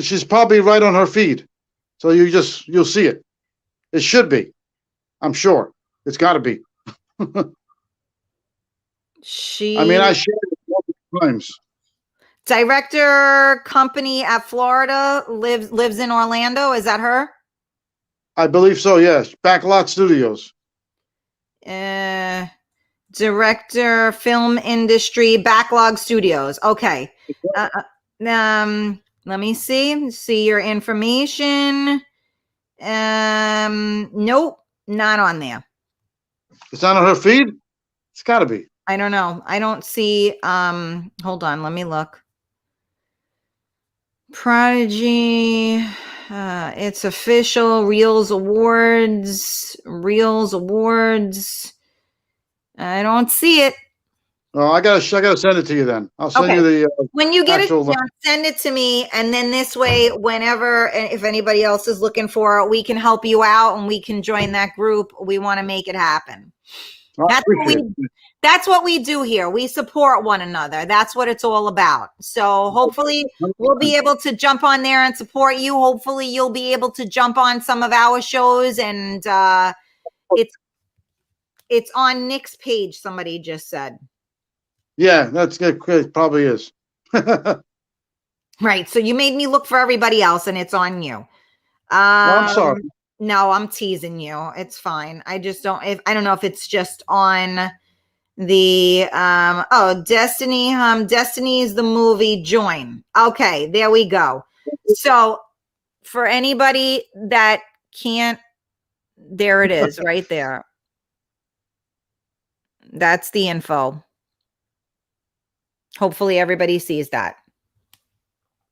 Speaker 2: She's probably right on her feed, so you'll see it. It should be. I'm sure it's got to be. I shared it multiple times.
Speaker 1: Director company at Florida lives in Orlando. Is that her?
Speaker 2: I believe so. Yes, Backlot Studios.
Speaker 1: Director, film industry, Backlog Studios. Okay. Let me see your information. Nope. Not on there.
Speaker 2: It's not on her feed? It's got to be.
Speaker 1: I don't know. I don't see. Hold on. Let me look. Prodigy. It's official. Reels Awards. I don't see it.
Speaker 2: Oh, I gotta send it to you then. I'll send you the.
Speaker 1: When you get it, send it to me, and then this way, whenever, if anybody else is looking for it, we can help you out, and we can join that group. We want to make it happen. That's what we do here. We support one another. That's what it's all about. So hopefully we'll be able to jump on there and support you. Hopefully you'll be able to jump on some of our shows, and it's on Nick's page. Somebody just said.
Speaker 2: Yeah, that's good. It probably is.
Speaker 1: Right. So you made me look for everybody else, and it's on you.
Speaker 2: I'm sorry.
Speaker 1: No, I'm teasing you. It's fine. I just don't. I don't know if it's just on the Destiny. Destiny is the movie. Join. Okay, there we go. So for anybody that can't, there it is, right there. That's the info. Hopefully everybody sees that.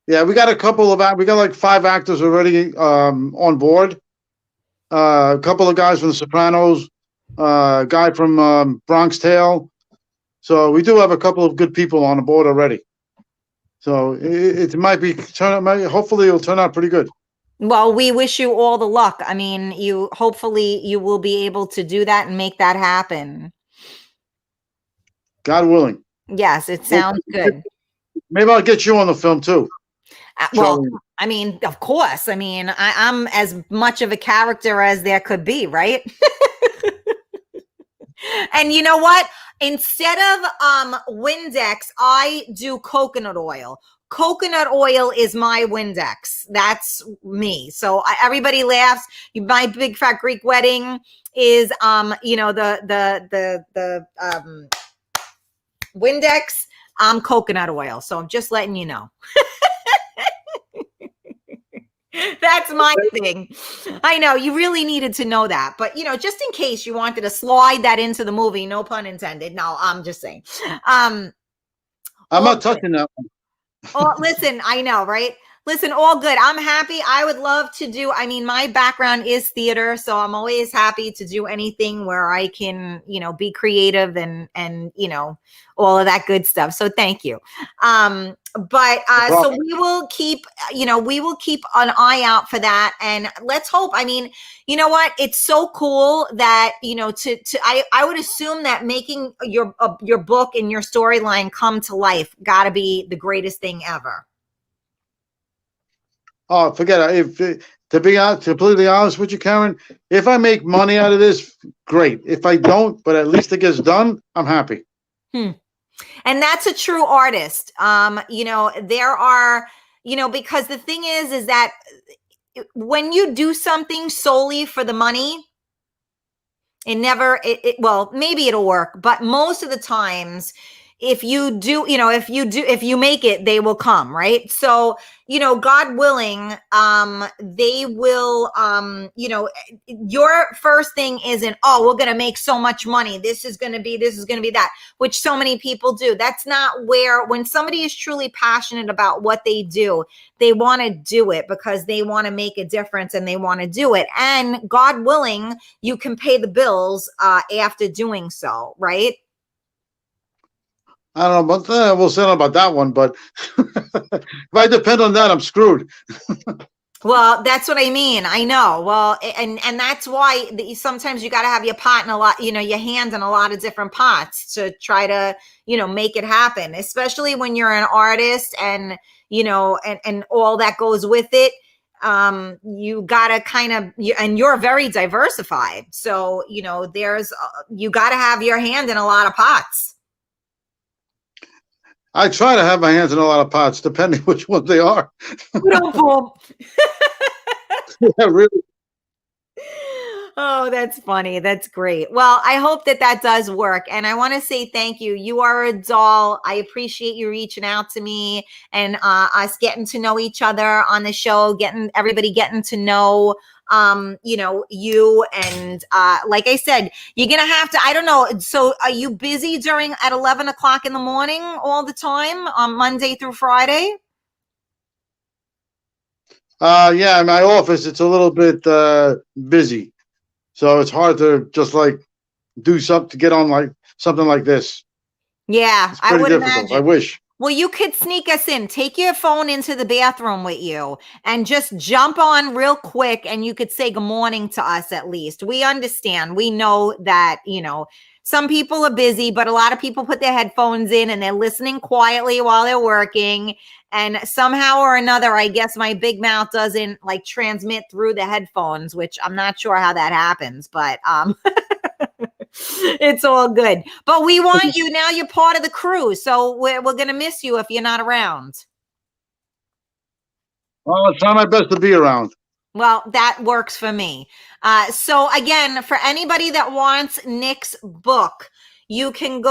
Speaker 2: Yeah, we got like 5 actors already on board. A couple of guys from The Sopranos, a guy from Bronx Tale. So we do have a couple of good people on the board already. So it might hopefully it'll turn out pretty good.
Speaker 1: Well, we wish you all the luck. I mean, hopefully you will be able to do that and make that happen.
Speaker 2: God willing.
Speaker 1: Yes, it sounds good.
Speaker 2: Maybe I'll get you on the film too.
Speaker 1: Well, I mean, of course. I mean, I'm as much of a character as there could be, right? And you know what? Instead of Windex, I do coconut oil. Coconut oil is my Windex. That's me. So everybody laughs. My big fat Greek wedding is the Windex, coconut oil. So I'm just letting you know. That's my thing. I know you really needed to know that, but just in case you wanted to slide that into the movie, no pun intended. No, I'm just saying.
Speaker 2: I'm not touching that one.
Speaker 1: Oh, listen, I know, right? Listen, all good. I'm happy. I would love to do, I mean, my background is theater, so I'm always happy to do anything where I can, be creative and, all of that good stuff. So thank you. But
Speaker 2: No
Speaker 1: so
Speaker 2: problem.
Speaker 1: we will keep an eye out for that. And let's hope, I mean, you know what? It's so cool that, I would assume that making your book and your storyline come to life got to be the greatest thing ever.
Speaker 2: Oh, forget it. To be completely honest with you, Karen, if I make money out of this, great. If I don't, but at least it gets done, I'm happy.
Speaker 1: And that's a true artist. There are, because the thing is that when you do something solely for the money, well, maybe it'll work, but most of the times, if you make it, they will come, right? So, God willing, they will, your first thing isn't, oh, we're going to make so much money. This is going to be that, which so many people do. That's not when somebody is truly passionate about what they do, they want to do it because they want to make a difference and they want to do it. And God willing, you can pay the bills after doing so, right?
Speaker 2: I don't know, but we'll settle about that one. But if I depend on that, I'm screwed.
Speaker 1: Well, that's what I mean. I know. Well, and that's why sometimes you got to have your pot in a lot, your hand in a lot of different pots to try to, make it happen, especially when you're an artist and, and all that goes with it. You gotta and you're very diversified. So, you gotta have your hand in a lot of pots.
Speaker 2: I try to have my hands in a lot of pots, depending which ones they are.
Speaker 1: Boom, boom.
Speaker 2: Yeah, really.
Speaker 1: Oh, that's funny. That's great. Well, I hope that does work. And I want to say thank you. You are a doll. I appreciate you reaching out to me and us getting to know each other on the show, everybody getting to know you. And like I said, you're going to have to, I don't know. So are you busy at 11 o'clock in the morning all the time on Monday through Friday?
Speaker 2: Yeah, in my office, it's a little bit busy. So it's hard to just like do something to get on like something like this.
Speaker 1: Yeah,
Speaker 2: It's
Speaker 1: I
Speaker 2: pretty
Speaker 1: would
Speaker 2: difficult. I
Speaker 1: imagine.
Speaker 2: wish.
Speaker 1: Well, you could sneak us in. Take your phone into the bathroom with you and just jump on real quick and you could say good morning to us at least. We understand. We know that, some people are busy, but a lot of people put their headphones in and they're listening quietly while they're working. And somehow or another, I guess my big mouth doesn't like transmit through the headphones, which I'm not sure how that happens, but it's all good. But we want you now. You're part of the crew, so we're gonna miss you if you're not around.
Speaker 2: Well, I'll try my best to be around.
Speaker 1: Well, that works for me. So again, for anybody that wants Nick's book, you can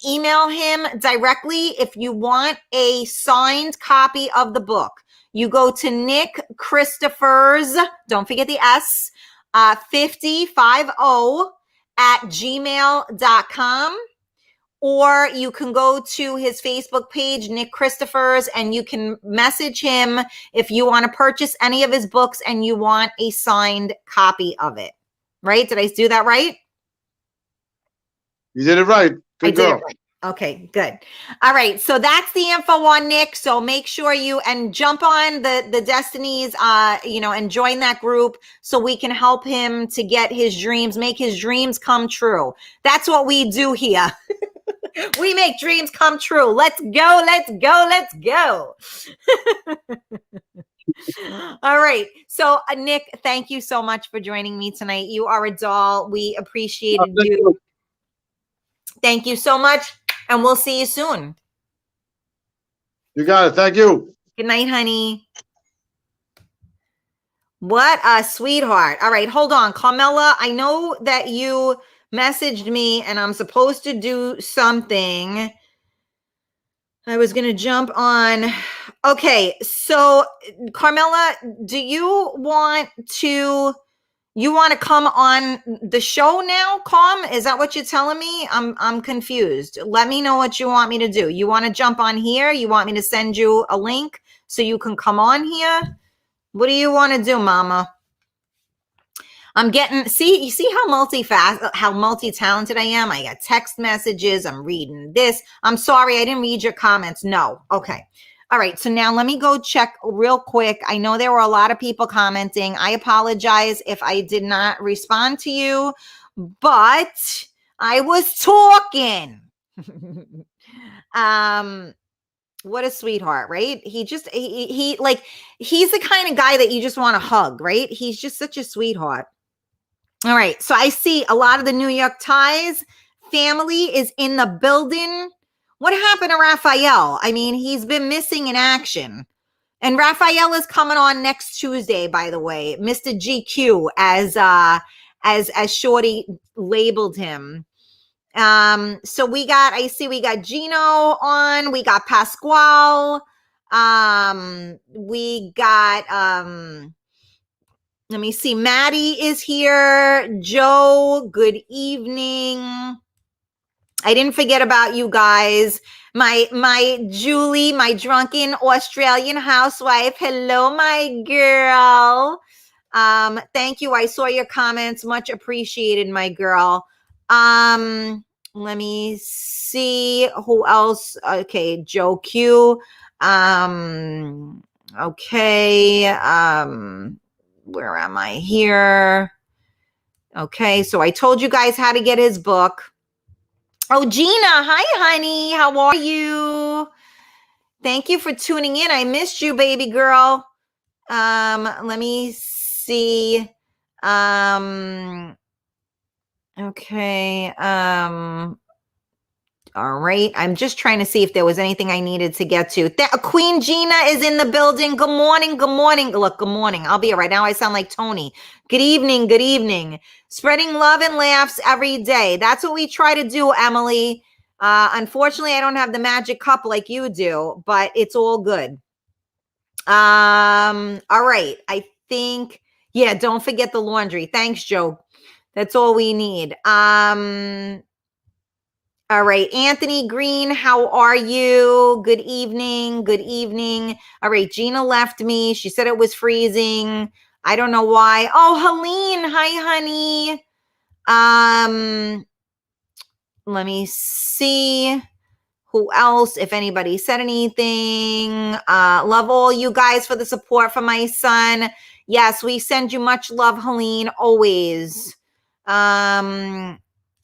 Speaker 1: email him directly if you want a signed copy of the book. You go to Nick Chrisphers, don't forget the S, 5050 at gmail.com. Or you can go to his Facebook page, Nick Chrisphers, and you can message him if you want to purchase any of his books and you want a signed copy of it. Right? Did I do that right?
Speaker 2: You did it right. Good girl.
Speaker 1: Did it right. Okay, good. All right. So that's the info on Nick. So make sure you jump on the Destinies, and join that group so we can help him to get his dreams, make his dreams come true. That's what we do here. We make dreams come true. Let's go. Let's go. Let's go. All right. So, Nick, thank you so much for joining me tonight. You are a doll. We appreciated you. Thank you so much. And we'll see you soon.
Speaker 2: You got it. Thank you.
Speaker 1: Good night, honey. What a sweetheart. All right. Hold on. Carmela, I know that you messaged me and I'm supposed to do something. I was going to jump on. Okay. So, Carmela, do you want to You want to come on the show now, Calm? Is that what you're telling me? I'm confused. Let me know what you want me to do. You want to jump on here? You want me to send you a link so you can come on here? What do you want to do, Mama? I'm getting, you see how multi-talented I am? I got text messages. I'm reading this. I'm sorry, I didn't read your comments. No. Okay. All right. So now let me go check real quick. I know there were a lot of people commenting. I apologize if I did not respond to you, but I was talking. What a sweetheart, right? He like, he's the kind of guy that you just want to hug, right? He's just such a sweetheart. All right. So I see a lot of the New York Ties family is in the building. What happened to Raphael? I mean, he's been missing in action. And Raphael is coming on next Tuesday, by the way. Mr. GQ, as Shorty labeled him. So we got Gino on, we got Pasquale, we got let me see. Maddie is here. Joe, good evening. I didn't forget about you guys. My Julie, my drunken Australian housewife. Hello, my girl. Thank you. I saw your comments. Much appreciated, my girl. Let me see who else. Okay, Joe Q. Okay. Where am I here? Okay, so I told you guys how to get his book. Oh, Gina, hi, honey. How are you? Thank you for tuning in. I missed you, baby girl. Let me see. Okay. All right. I'm just trying to see if there was anything I needed to get to. Queen Gina is in the building. Good morning. Good morning. Look, good morning. I'll be right now. I sound like Tony. Good evening. Good evening. Spreading love and laughs every day. That's what we try to do, Emily. Unfortunately, I don't have the magic cup like you do, but it's all good. All right. I think, yeah, don't forget the laundry. Thanks, Joe. That's all we need. All right, Anthony Green, how are you? Good evening. Good evening. All right, Gina left me. She said it was freezing. I don't know why. Oh, Helene. Hi, honey. Let me see who else, if anybody said anything. Love all you guys for the support for my son. Yes, we send you much love, Helene, always.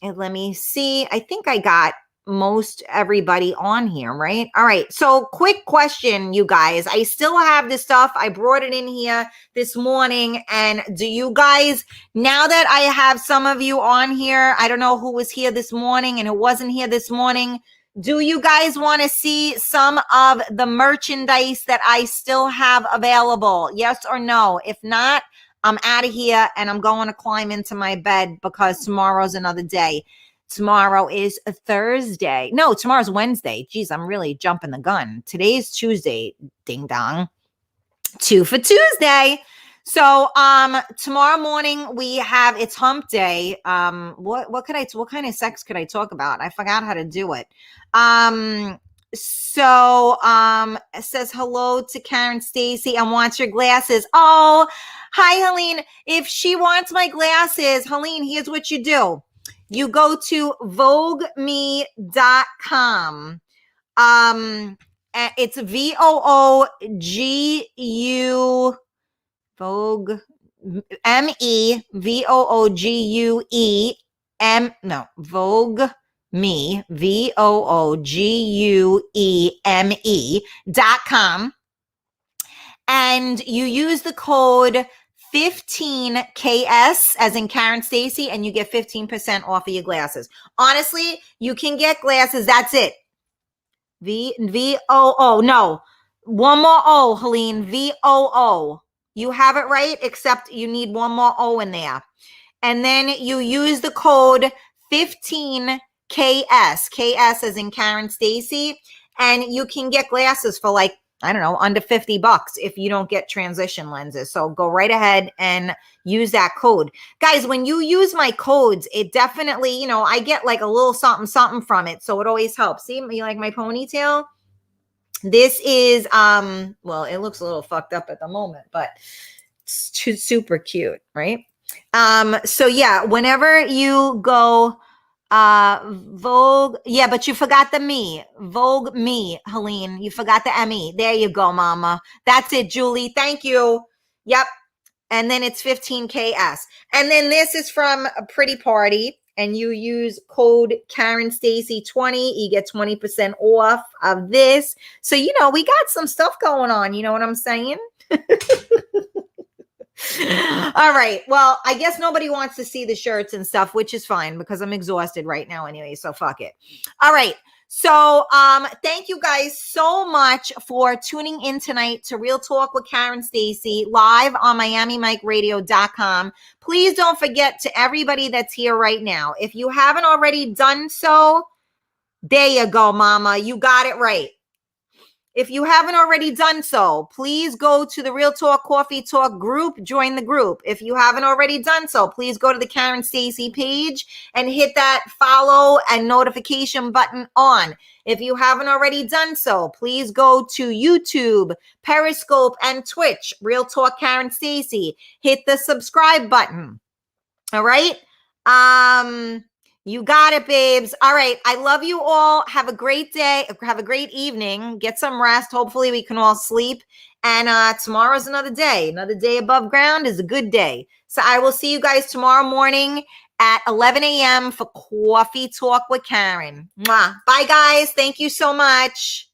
Speaker 1: And let me see. I think I got most everybody on here, right? All right. So quick question, you guys. I still have this stuff. I brought it in here this morning. And do you guys, now that I have some of you on here, I don't know who was here this morning and who wasn't here this morning. Do you guys want to see some of the merchandise that I still have available? Yes or no? If not, I'm out of here and I'm going to climb into my bed because tomorrow's another day. Tomorrow is a Thursday. No, tomorrow's Wednesday. Geez, I'm really jumping the gun. Today's Tuesday. Ding dong. 2 for Tuesday. So tomorrow morning we have, it's hump day. What kind of sex could I talk about? I forgot how to do it. It says hello to Karen Stacy and wants your glasses. Oh, hi, Helene. If she wants my glasses, Helene, here's what you do. You go to VogueMe.com. It's VOOGU Vogue MEVOOGUE Vogue Me VOOGUEME.com, and you use the code 15KS as in Karen Stacy, and you get 15% off of your glasses. Honestly, you can get glasses. That's it. VOO. No, one more O, Helene. VOO. You have it right, except you need one more O in there. And then you use the code 15KS, KS as in Karen Stacy, and you can get glasses for like, I don't know, under $50 if you don't get transition lenses. So go right ahead and use that code. Guys, when you use my codes, it definitely, you know, I get like a little something, something from it. So it always helps. See, you like my ponytail? This is, well, it looks a little fucked up at the moment, but it's super cute, right? So yeah, whenever you go, Vogue, yeah, but you forgot the me, Vogue me, Helene, you forgot the me. There you go, mama. That's it, Julie. Thank you. Yep. And then it's 15KS. And then this is from a Pretty Party, and you use code Karen Stacy 20, you get 20% off of this. So, you know, we got some stuff going on. You know what I'm saying? All right. Well, I guess nobody wants to see the shirts and stuff, which is fine because I'm exhausted right now anyway. So fuck it. All right. So thank you guys so much for tuning in tonight to Real Talk with Karen Stacy live on MiamiMikeRadio.com. Please don't forget to everybody that's here right now. If you haven't already done so, there you go, mama. You got it right. If you haven't already done so, please go to the Real Talk Coffee Talk group, join the group. If you haven't already done so, please go to the Karen Stacy page and hit that follow and notification button on. If you haven't already done so, please go to YouTube, Periscope, and Twitch, Real Talk Karen Stacy. Hit the subscribe button. All right? You got it, babes. All right. I love you all. Have a great day. Have a great evening. Get some rest. Hopefully we can all sleep. And tomorrow's another day. Another day above ground is a good day. So I will see you guys tomorrow morning at 11 a.m. for Coffee Talk with Karen. Mwah. Bye, guys. Thank you so much.